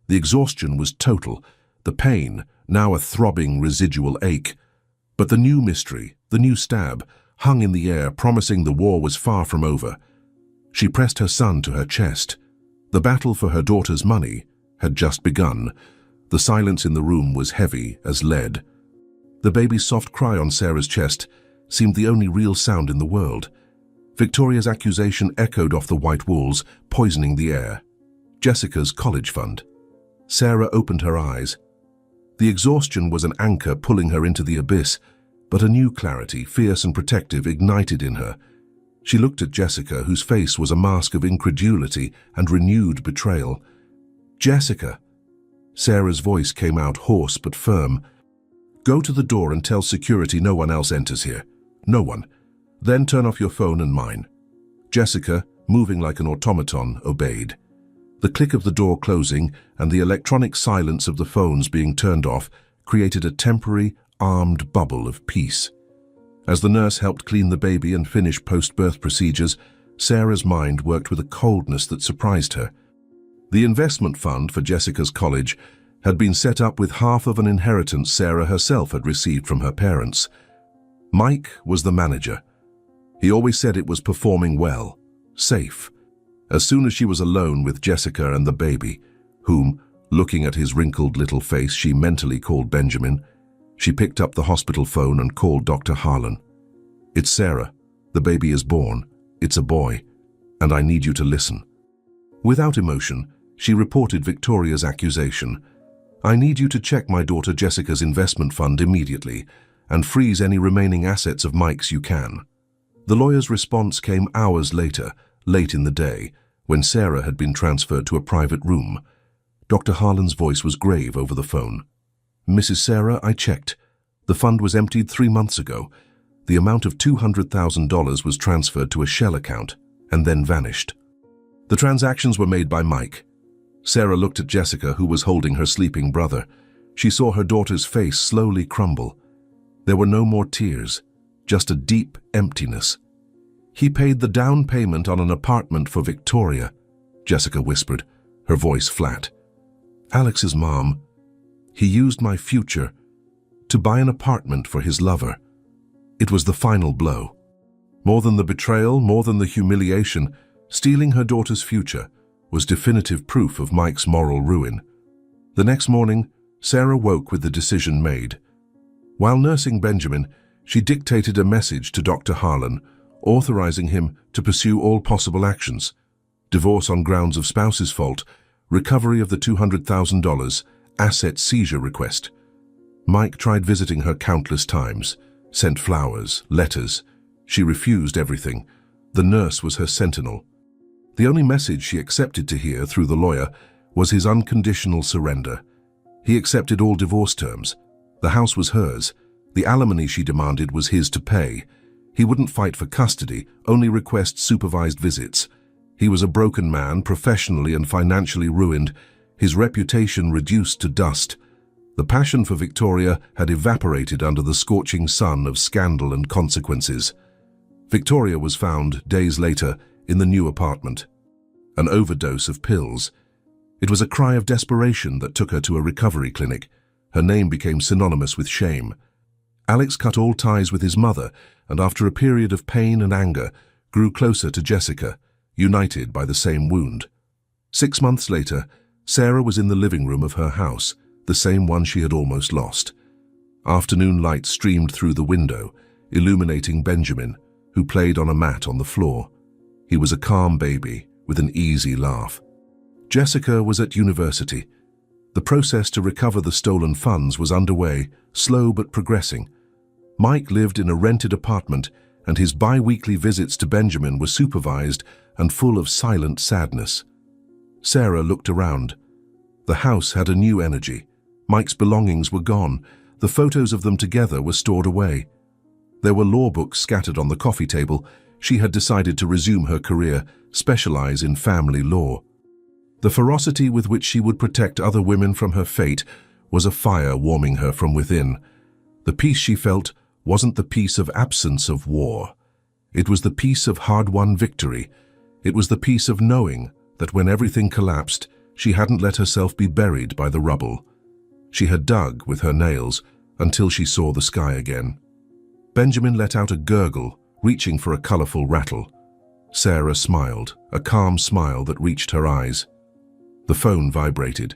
The exhaustion was total, the pain, now a throbbing residual ache. But the new mystery, the new stab, hung in the air, promising the war was far from over. She pressed her son to her chest. The battle for her daughter's money had just begun. The silence in the room was heavy as lead. The baby's soft cry on Sarah's chest seemed the only real sound in the world. Victoria's accusation echoed off the white walls, poisoning the air. Jessica's college fund. Sarah opened her eyes. The exhaustion was an anchor pulling her into the abyss, but a new clarity, fierce and protective, ignited in her. She looked at Jessica, whose face was a mask of incredulity and renewed betrayal. "Jessica," Sarah's voice came out hoarse but firm. "Go to the door and tell security no one else enters here. No one. Then turn off your phone and mine." Jessica, moving like an automaton, obeyed. The click of the door closing and the electronic silence of the phones being turned off created a temporary, armed bubble of peace. As the nurse helped clean the baby and finish post-birth procedures, Sarah's mind worked with a coldness that surprised her. The investment fund for Jessica's college had been set up with half of an inheritance Sarah herself had received from her parents. Mike was the manager. He always said it was performing well, safe. As soon as she was alone with Jessica and the baby, whom, looking at his wrinkled little face, she mentally called Benjamin, she picked up the hospital phone and called Dr. Harlan. "It's Sarah. The baby is born. It's a boy. And I need you to listen." Without emotion, she reported Victoria's accusation. "I need you to check my daughter Jessica's investment fund immediately and freeze any remaining assets of Mike's you can." The lawyer's response came hours later, late in the day, when Sarah had been transferred to a private room. Dr. Harlan's voice was grave over the phone. "Mrs. Sarah, I checked. The fund was emptied 3 months ago. The amount of $200,000 was transferred to a shell account and then vanished. The transactions were made by Mike." Sarah looked at Jessica, who was holding her sleeping brother. She saw her daughter's face slowly crumble. There were no more tears, just a deep emptiness. "He paid the down payment on an apartment for Victoria," Jessica whispered, her voice flat. "Alex's mom. He used my future to buy an apartment for his lover." It was the final blow. More than the betrayal, more than the humiliation, stealing her daughter's future was definitive proof of Mike's moral ruin. The next morning, Sarah woke with the decision made. While nursing Benjamin, she dictated a message to Dr. Harlan, authorizing him to pursue all possible actions: divorce on grounds of spouse's fault, recovery of the $200,000, asset seizure request. Mike tried visiting her countless times, sent flowers, letters. She refused everything. The nurse was her sentinel. The only message she accepted to hear through the lawyer was his unconditional surrender. He accepted all divorce terms. The house was hers. The alimony she demanded was his to pay. He wouldn't fight for custody, only request supervised visits. He was a broken man, professionally and financially ruined, his reputation reduced to dust. The passion for Victoria had evaporated under the scorching sun of scandal and consequences. Victoria was found, days later, in the new apartment. An overdose of pills. It was a cry of desperation that took her to a recovery clinic. Her name became synonymous with shame. Alex cut all ties with his mother, and after a period of pain and anger, grew closer to Jessica, united by the same wound. 6 months later, Sarah was in the living room of her house, the same one she had almost lost. Afternoon light streamed through the window, illuminating Benjamin, who played on a mat on the floor. He was a calm baby, with an easy laugh. Jessica was at university. The process to recover the stolen funds was underway, slow but progressing. Mike lived in a rented apartment, and his bi-weekly visits to Benjamin were supervised and full of silent sadness. Sarah looked around. The house had a new energy. Mike's belongings were gone. The photos of them together were stored away. There were law books scattered on the coffee table. She had decided to resume her career, specialize in family law. The ferocity with which she would protect other women from her fate was a fire warming her from within. The peace she felt wasn't the peace of absence of war. It was the peace of hard-won victory. It was the peace of knowing that when everything collapsed, she hadn't let herself be buried by the rubble. She had dug with her nails until she saw the sky again. Benjamin let out a gurgle, reaching for a colorful rattle. Sarah smiled, a calm smile that reached her eyes. The phone vibrated.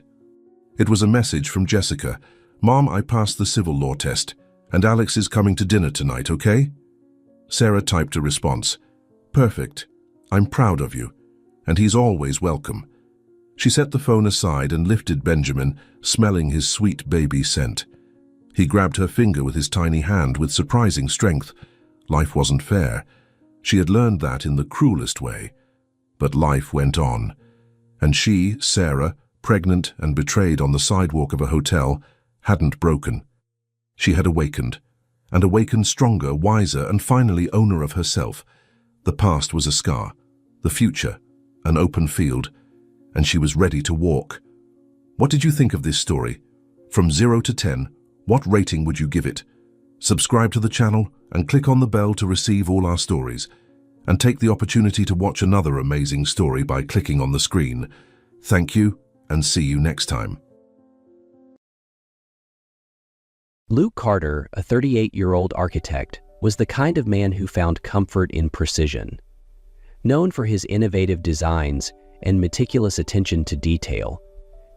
It was a message from Jessica. "Mom, I passed the civil law test, and Alex is coming to dinner tonight, okay?" Sarah typed a response. "Perfect. I'm proud of you, and he's always welcome." She set the phone aside and lifted Benjamin, smelling his sweet baby scent. He grabbed her finger with his tiny hand with surprising strength. Life wasn't fair. She had learned that in the cruelest way. But life went on. And she, Sarah, pregnant and betrayed on the sidewalk of a hotel, hadn't broken. She had awakened, and awakened stronger, wiser, and finally owner of herself. The past was a scar, the future, an open field, and she was ready to walk. What did you think of this story? From 0 to 10, what rating would you give it? Subscribe to the channel, and click on the bell to receive all our stories, and take the opportunity to watch another amazing story by clicking on the screen. Thank you, and see you next time. Luke Carter, a 38-year-old architect, was the kind of man who found comfort in precision. Known for his innovative designs and meticulous attention to detail,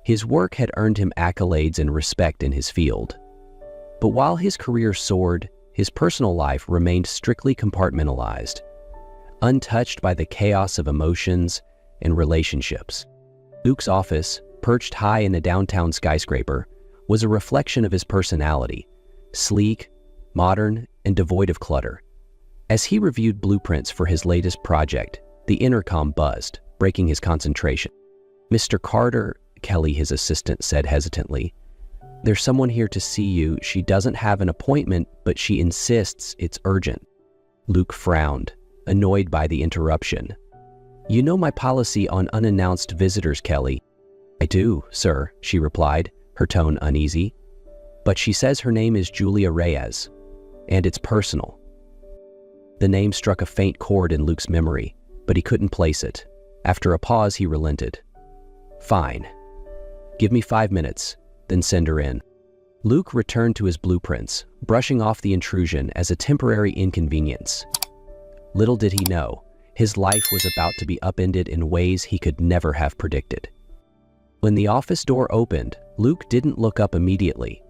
his work had earned him accolades and respect in his field. But while his career soared, his personal life remained strictly compartmentalized, untouched by the chaos of emotions and relationships. Luke's office, perched high in a downtown skyscraper, was a reflection of his personality, sleek, modern, and devoid of clutter. As he reviewed blueprints for his latest project, the intercom buzzed, breaking his concentration. "Mr. Carter," Kelly, his assistant, said hesitantly, "there's someone here to see you. She doesn't have an appointment, but she insists it's urgent." Luke frowned, annoyed by the interruption. "You know my policy on unannounced visitors, Kelly." "I do, sir," she replied, her tone uneasy. "But she says her name is Julia Reyes, and it's personal." The name struck a faint chord in Luke's memory, but he couldn't place it. After a pause, he relented. "Fine. Give me 5 minutes, then send her in." Luke returned to his blueprints, brushing off the intrusion as a temporary inconvenience. Little did he know, his life was about to be upended in ways he could never have predicted. When the office door opened, Luke didn't look up immediately.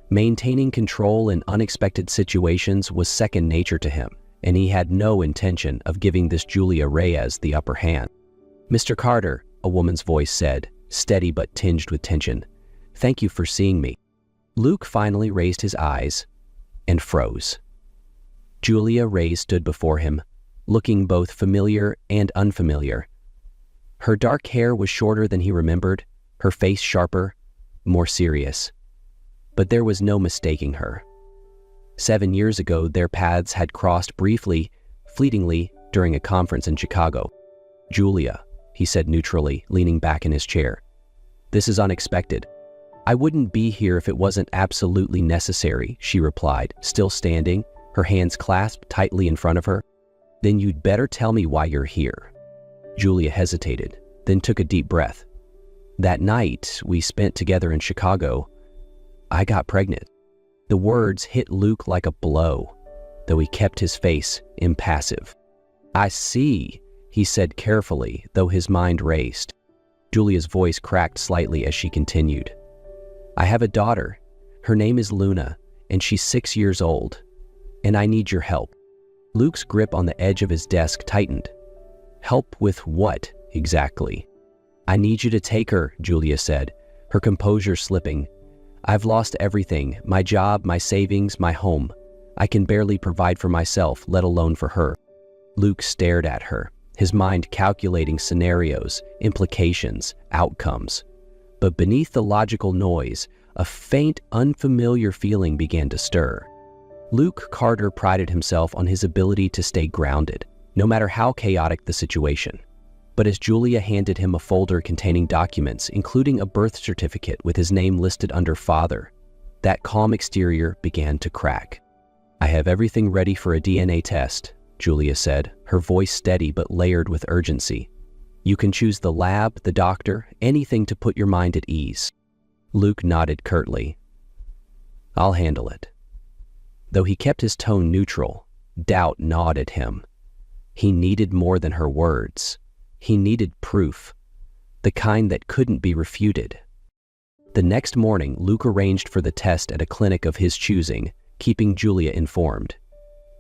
Maintaining control in unexpected situations was second nature to him, and he had no intention of giving this Julia Reyes the upper hand. "Mr. Carter," a woman's voice said, steady but tinged with tension, "thank you for seeing me." Luke finally raised his eyes and froze. Julia Reyes stood before him, looking both familiar and unfamiliar. Her dark hair was shorter than he remembered, her face sharper, more serious. But there was no mistaking her. 7 years ago, their paths had crossed briefly, fleetingly, during a conference in Chicago. "Julia," he said neutrally, leaning back in his chair, "this is unexpected." "I wouldn't be here if it wasn't absolutely necessary," she replied, still standing, her hands clasped tightly in front of her. "Then you'd better tell me why you're here." Julia hesitated, then took a deep breath. "That night we spent together in Chicago, I got pregnant." The words hit Luke like a blow, though he kept his face impassive. "I see," he said carefully, though his mind raced. Julia's voice cracked slightly as she continued. "I have a daughter. Her name is Luna, and she's 6 years old. And I need your help." Luke's grip on the edge of his desk tightened. "Help with what, exactly?" "I need you to take her," Julia said, her composure slipping. "I've lost everything, my job, my savings, my home. I can barely provide for myself, let alone for her." Luke stared at her, his mind calculating scenarios, implications, outcomes. But beneath the logical noise, a faint, unfamiliar feeling began to stir. Luke Carter prided himself on his ability to stay grounded, no matter how chaotic the situation. But as Julia handed him a folder containing documents, including a birth certificate with his name listed under father, that calm exterior began to crack. "I have everything ready for a DNA test," Julia said, her voice steady but layered with urgency. "You can choose the lab, the doctor, anything to put your mind at ease." Luke nodded curtly. "I'll handle it." Though he kept his tone neutral, doubt gnawed at him. He needed more than her words. He needed proof, the kind that couldn't be refuted. The next morning, Luke arranged for the test at a clinic of his choosing, keeping Julia informed.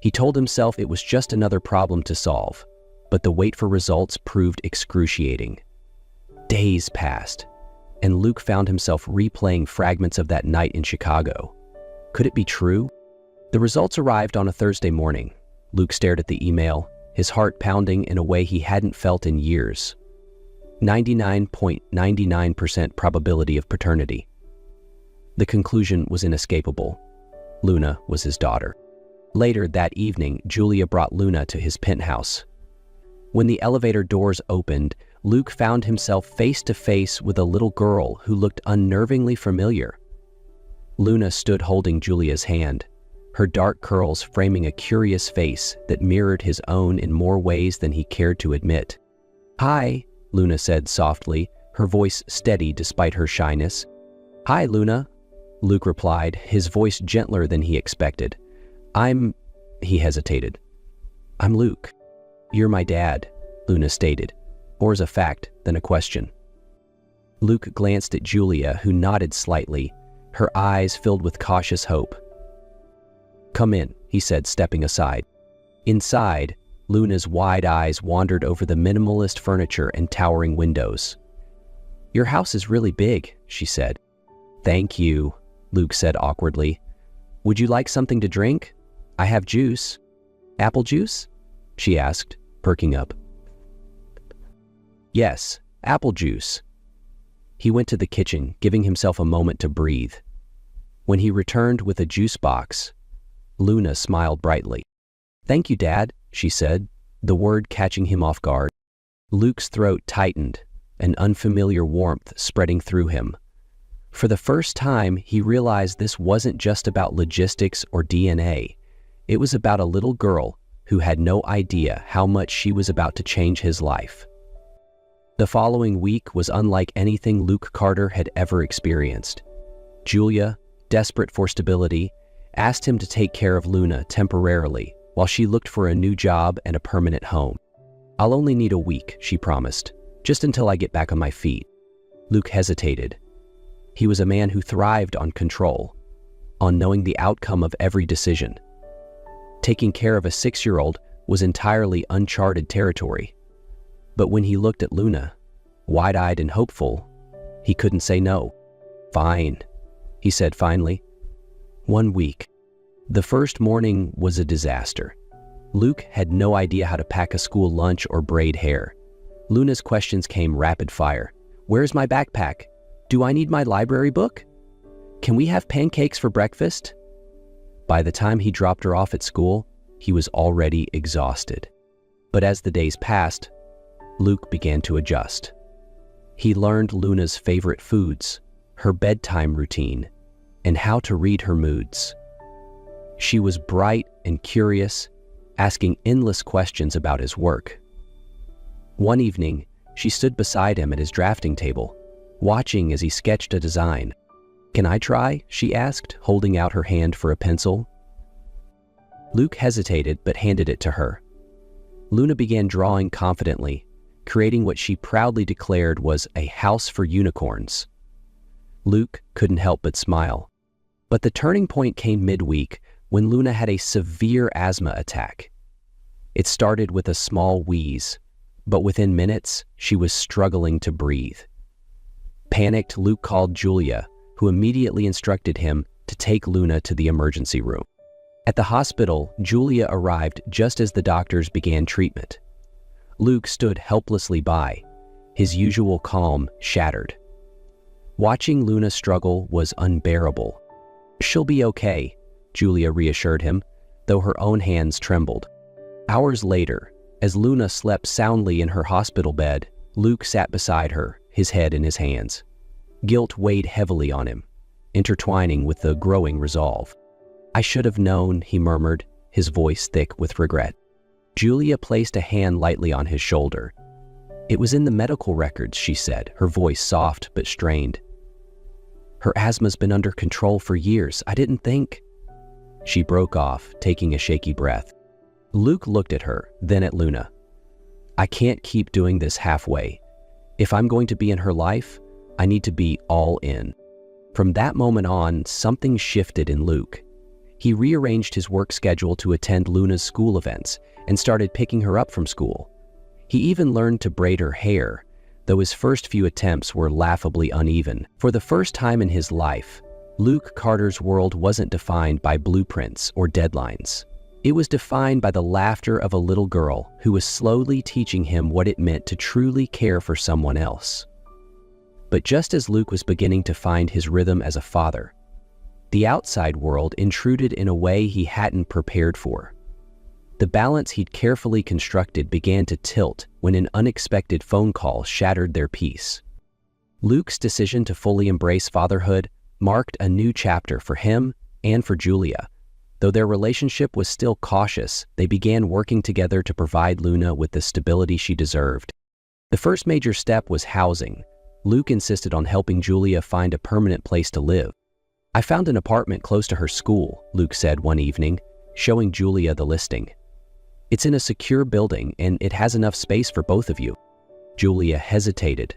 He told himself it was just another problem to solve, but the wait for results proved excruciating. Days passed, and Luke found himself replaying fragments of that night in Chicago. Could it be true? The results arrived on a Thursday morning. Luke stared at the email, his heart pounding in a way he hadn't felt in years. 99.99% probability of paternity. The conclusion was inescapable. Luna was his daughter. Later that evening, Julia brought Luna to his penthouse. When the elevator doors opened, Luke found himself face to face with a little girl who looked unnervingly familiar. Luna stood holding Julia's hand, her dark curls framing a curious face that mirrored his own in more ways than he cared to admit. "Hi," Luna said softly, her voice steady despite her shyness. "Hi, Luna," Luke replied, his voice gentler than he expected. He hesitated. "I'm Luke." "You're my dad," Luna stated, more as a fact than a question. Luke glanced at Julia, who nodded slightly, her eyes filled with cautious hope. "Come in," he said, stepping aside. Inside, Luna's wide eyes wandered over the minimalist furniture and towering windows. "Your house is really big," she said. "Thank you," Luke said awkwardly. "Would you like something to drink? I have juice." "Apple juice?" she asked, perking up. "Yes, apple juice." He went to the kitchen, giving himself a moment to breathe. When he returned with a juice box, Luna smiled brightly. "Thank you, Dad," she said, the word catching him off guard. Luke's throat tightened, an unfamiliar warmth spreading through him. For the first time, he realized this wasn't just about logistics or DNA. It was about a little girl who had no idea how much she was about to change his life. The following week was unlike anything Luke Carter had ever experienced. Julia, desperate for stability, asked him to take care of Luna temporarily while she looked for a new job and a permanent home. "I'll only need a week," she promised, "just until I get back on my feet." Luke hesitated. He was a man who thrived on control, on knowing the outcome of every decision. Taking care of a 6-year-old was entirely uncharted territory. But when he looked at Luna, wide-eyed and hopeful, he couldn't say no. "Fine," he said finally. 1 week. The first morning was a disaster. Luke had no idea how to pack a school lunch or braid hair. Luna's questions came rapid fire. "Where's my backpack? Do I need my library book? Can we have pancakes for breakfast?" By the time he dropped her off at school, he was already exhausted. But as the days passed, Luke began to adjust. He learned Luna's favorite foods, her bedtime routine, and how to read her moods. She was bright and curious, asking endless questions about his work. One evening, she stood beside him at his drafting table, watching as he sketched a design. "Can I try?" she asked, holding out her hand for a pencil. Luke hesitated but handed it to her. Luna began drawing confidently, creating what she proudly declared was a house for unicorns. Luke couldn't help but smile. But the turning point came midweek when Luna had a severe asthma attack. It started with a small wheeze, but within minutes, she was struggling to breathe. Panicked, Luke called Julia, who immediately instructed him to take Luna to the emergency room. At the hospital, Julia arrived just as the doctors began treatment. Luke stood helplessly by, his usual calm shattered. Watching Luna struggle was unbearable. "She'll be okay," Julia reassured him, though her own hands trembled. Hours later, as Luna slept soundly in her hospital bed, Luke sat beside her, his head in his hands. Guilt weighed heavily on him, intertwining with the growing resolve. "I should have known," he murmured, his voice thick with regret. Julia placed a hand lightly on his shoulder. "It was in the medical records," she said, her voice soft but strained. "Her asthma's been under control for years. I didn't think—" She broke off, taking a shaky breath. Luke looked at her, then at Luna. "I can't keep doing this halfway. If I'm going to be in her life, I need to be all in." From that moment on, something shifted in Luke. He rearranged his work schedule to attend Luna's school events and started picking her up from school. He even learned to braid her hair, though his first few attempts were laughably uneven. For the first time in his life, Luke Carter's world wasn't defined by blueprints or deadlines. It was defined by the laughter of a little girl who was slowly teaching him what it meant to truly care for someone else. But just as Luke was beginning to find his rhythm as a father, the outside world intruded in a way he hadn't prepared for. The balance he'd carefully constructed began to tilt when an unexpected phone call shattered their peace. Luke's decision to fully embrace fatherhood marked a new chapter for him and for Julia, Though their relationship was still cautious, they began working together to provide Luna with the stability she deserved. The first major step was housing. Luke insisted on helping Julia find a permanent place to live. "I found an apartment close to her school," Luke said one evening, showing Julia the listing. "It's in a secure building and it has enough space for both of you." Julia hesitated,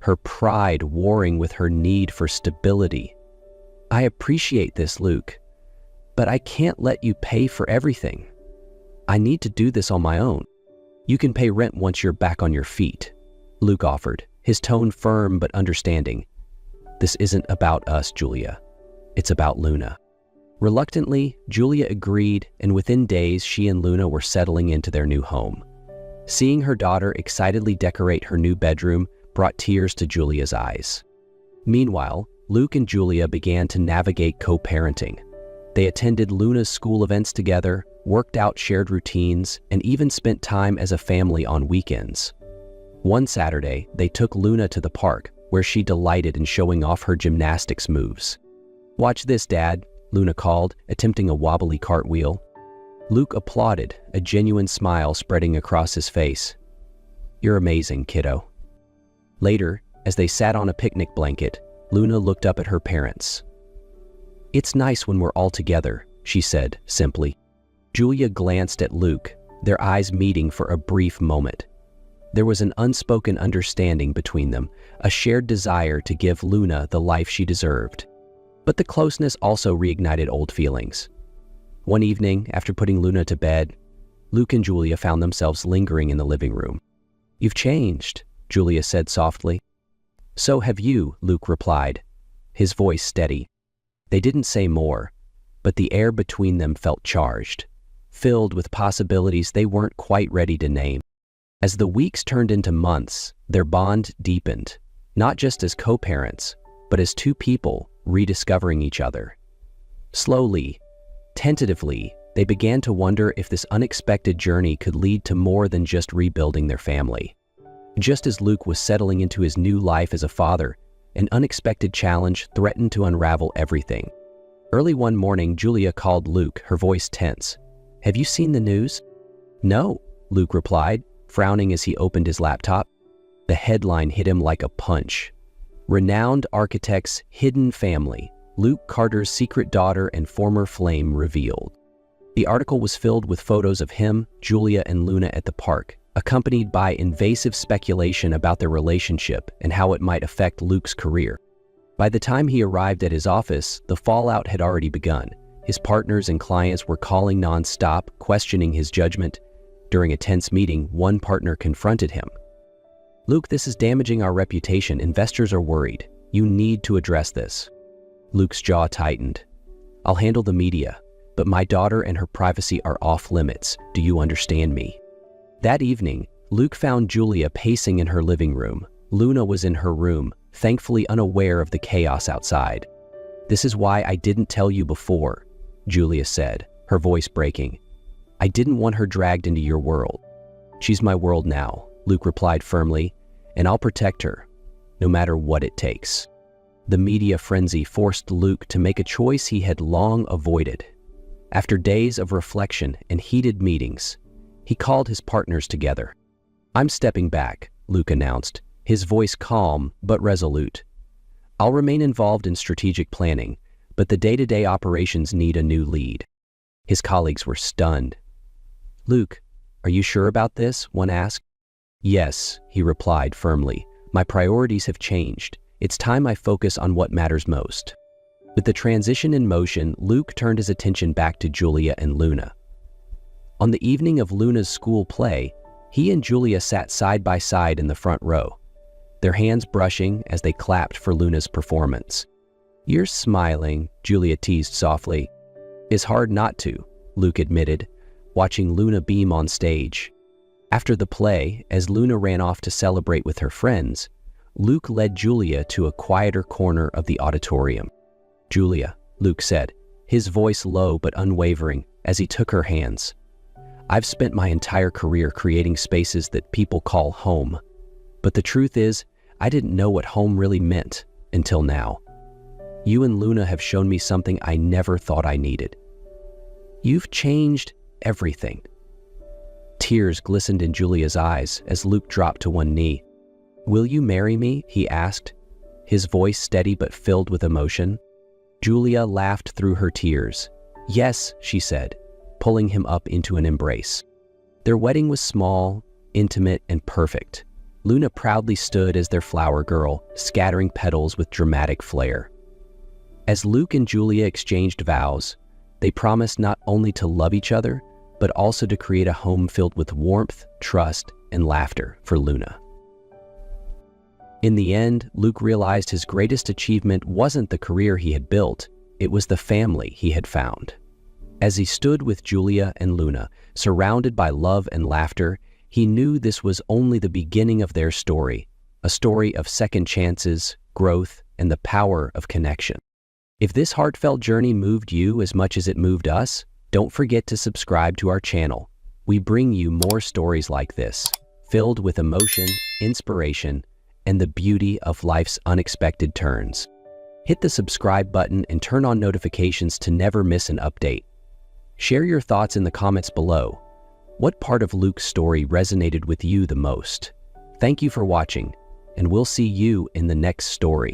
her pride warring with her need for stability. "I appreciate this, Luke, but I can't let you pay for everything. I need to do this on my own. You can pay rent once you're back on your feet," Luke offered, his tone firm but understanding. "This isn't about us, Julia. It's about Luna." Reluctantly, Julia agreed, and within days she and Luna were settling into their new home. Seeing her daughter excitedly decorate her new bedroom brought tears to Julia's eyes. Meanwhile, Luke and Julia began to navigate co-parenting. They attended Luna's school events together, worked out shared routines, and even spent time as a family on weekends. One Saturday, they took Luna to the park, where she delighted in showing off her gymnastics moves. "Watch this, Dad," Luna called, attempting a wobbly cartwheel. Luke applauded, a genuine smile spreading across his face. "You're amazing, kiddo." Later, as they sat on a picnic blanket, Luna looked up at her parents. "It's nice when we're all together," she said simply. Julia glanced at Luke, their eyes meeting for a brief moment. There was an unspoken understanding between them, a shared desire to give Luna the life she deserved. But the closeness also reignited old feelings. One evening, after putting Luna to bed, Luke and Julia found themselves lingering in the living room. "You've changed," Julia said softly. "So have you," Luke replied, his voice steady. They didn't say more, but the air between them felt charged, filled with possibilities they weren't quite ready to name. As the weeks turned into months, their bond deepened, not just as co-parents, but as two people rediscovering each other. Slowly, tentatively, they began to wonder if this unexpected journey could lead to more than just rebuilding their family. Just as Luke was settling into his new life as a father, an unexpected challenge threatened to unravel everything. Early one morning, Julia called Luke, her voice tense. "Have you seen the news?" "No," Luke replied, frowning as he opened his laptop. The headline hit him like a punch. "Renowned architect's hidden family, Luke Carter's secret daughter and former flame revealed." The article was filled with photos of him, Julia, and Luna at the park, accompanied by invasive speculation about their relationship and how it might affect Luke's career. By the time he arrived at his office, the fallout had already begun. His partners and clients were calling non-stop, questioning his judgment. During a tense meeting, one partner confronted him. "Luke, this is damaging our reputation. Investors are worried. You need to address this." Luke's jaw tightened. "I'll handle the media, but my daughter and her privacy are off limits. Do you understand me?" That evening, Luke found Julia pacing in her living room. Luna was in her room, thankfully unaware of the chaos outside. "This is why I didn't tell you before," Julia said, her voice breaking. "I didn't want her dragged into your world." "She's my world now," Luke replied firmly, "and I'll protect her, no matter what it takes." The media frenzy forced Luke to make a choice he had long avoided. After days of reflection and heated meetings, he called his partners together. "I'm stepping back," Luke announced, his voice calm but resolute. "I'll remain involved in strategic planning, but the day-to-day operations need a new lead." His colleagues were stunned. "Luke, are you sure about this?" one asked. "Yes," he replied firmly. "My priorities have changed. It's time I focus on what matters most." With the transition in motion, Luke turned his attention back to Julia and Luna. On the evening of Luna's school play, he and Julia sat side by side in the front row, their hands brushing as they clapped for Luna's performance. "You're smiling," Julia teased softly. "It's hard not to," Luke admitted, watching Luna beam on stage. After the play, as Luna ran off to celebrate with her friends, Luke led Julia to a quieter corner of the auditorium. "Julia," Luke said, his voice low but unwavering as he took her hands. "I've spent my entire career creating spaces that people call home. But the truth is, I didn't know what home really meant until now. You and Luna have shown me something I never thought I needed." You've changed everything." Tears glistened in Julia's eyes as Luke dropped to one knee. "Will you marry me?" he asked, his voice steady but filled with emotion. Julia laughed through her tears. "Yes," she said, pulling him up into an embrace. Their wedding was small, intimate, and perfect. Luna proudly stood as their flower girl, scattering petals with dramatic flair. As Luke and Julia exchanged vows, they promised not only to love each other, but also to create a home filled with warmth, trust, and laughter for Luna. In the end, Luke realized his greatest achievement wasn't the career he had built, it was the family he had found. As he stood with Julia and Luna, surrounded by love and laughter, he knew this was only the beginning of their story, a story of second chances, growth, and the power of connection. If this heartfelt journey moved you as much as it moved us, don't forget to subscribe to our channel. We bring you more stories like this, filled with emotion, inspiration, and the beauty of life's unexpected turns. Hit the subscribe button and turn on notifications to never miss an update. Share your thoughts in the comments below. What part of Luke's story resonated with you the most? Thank you for watching, and we'll see you in the next story.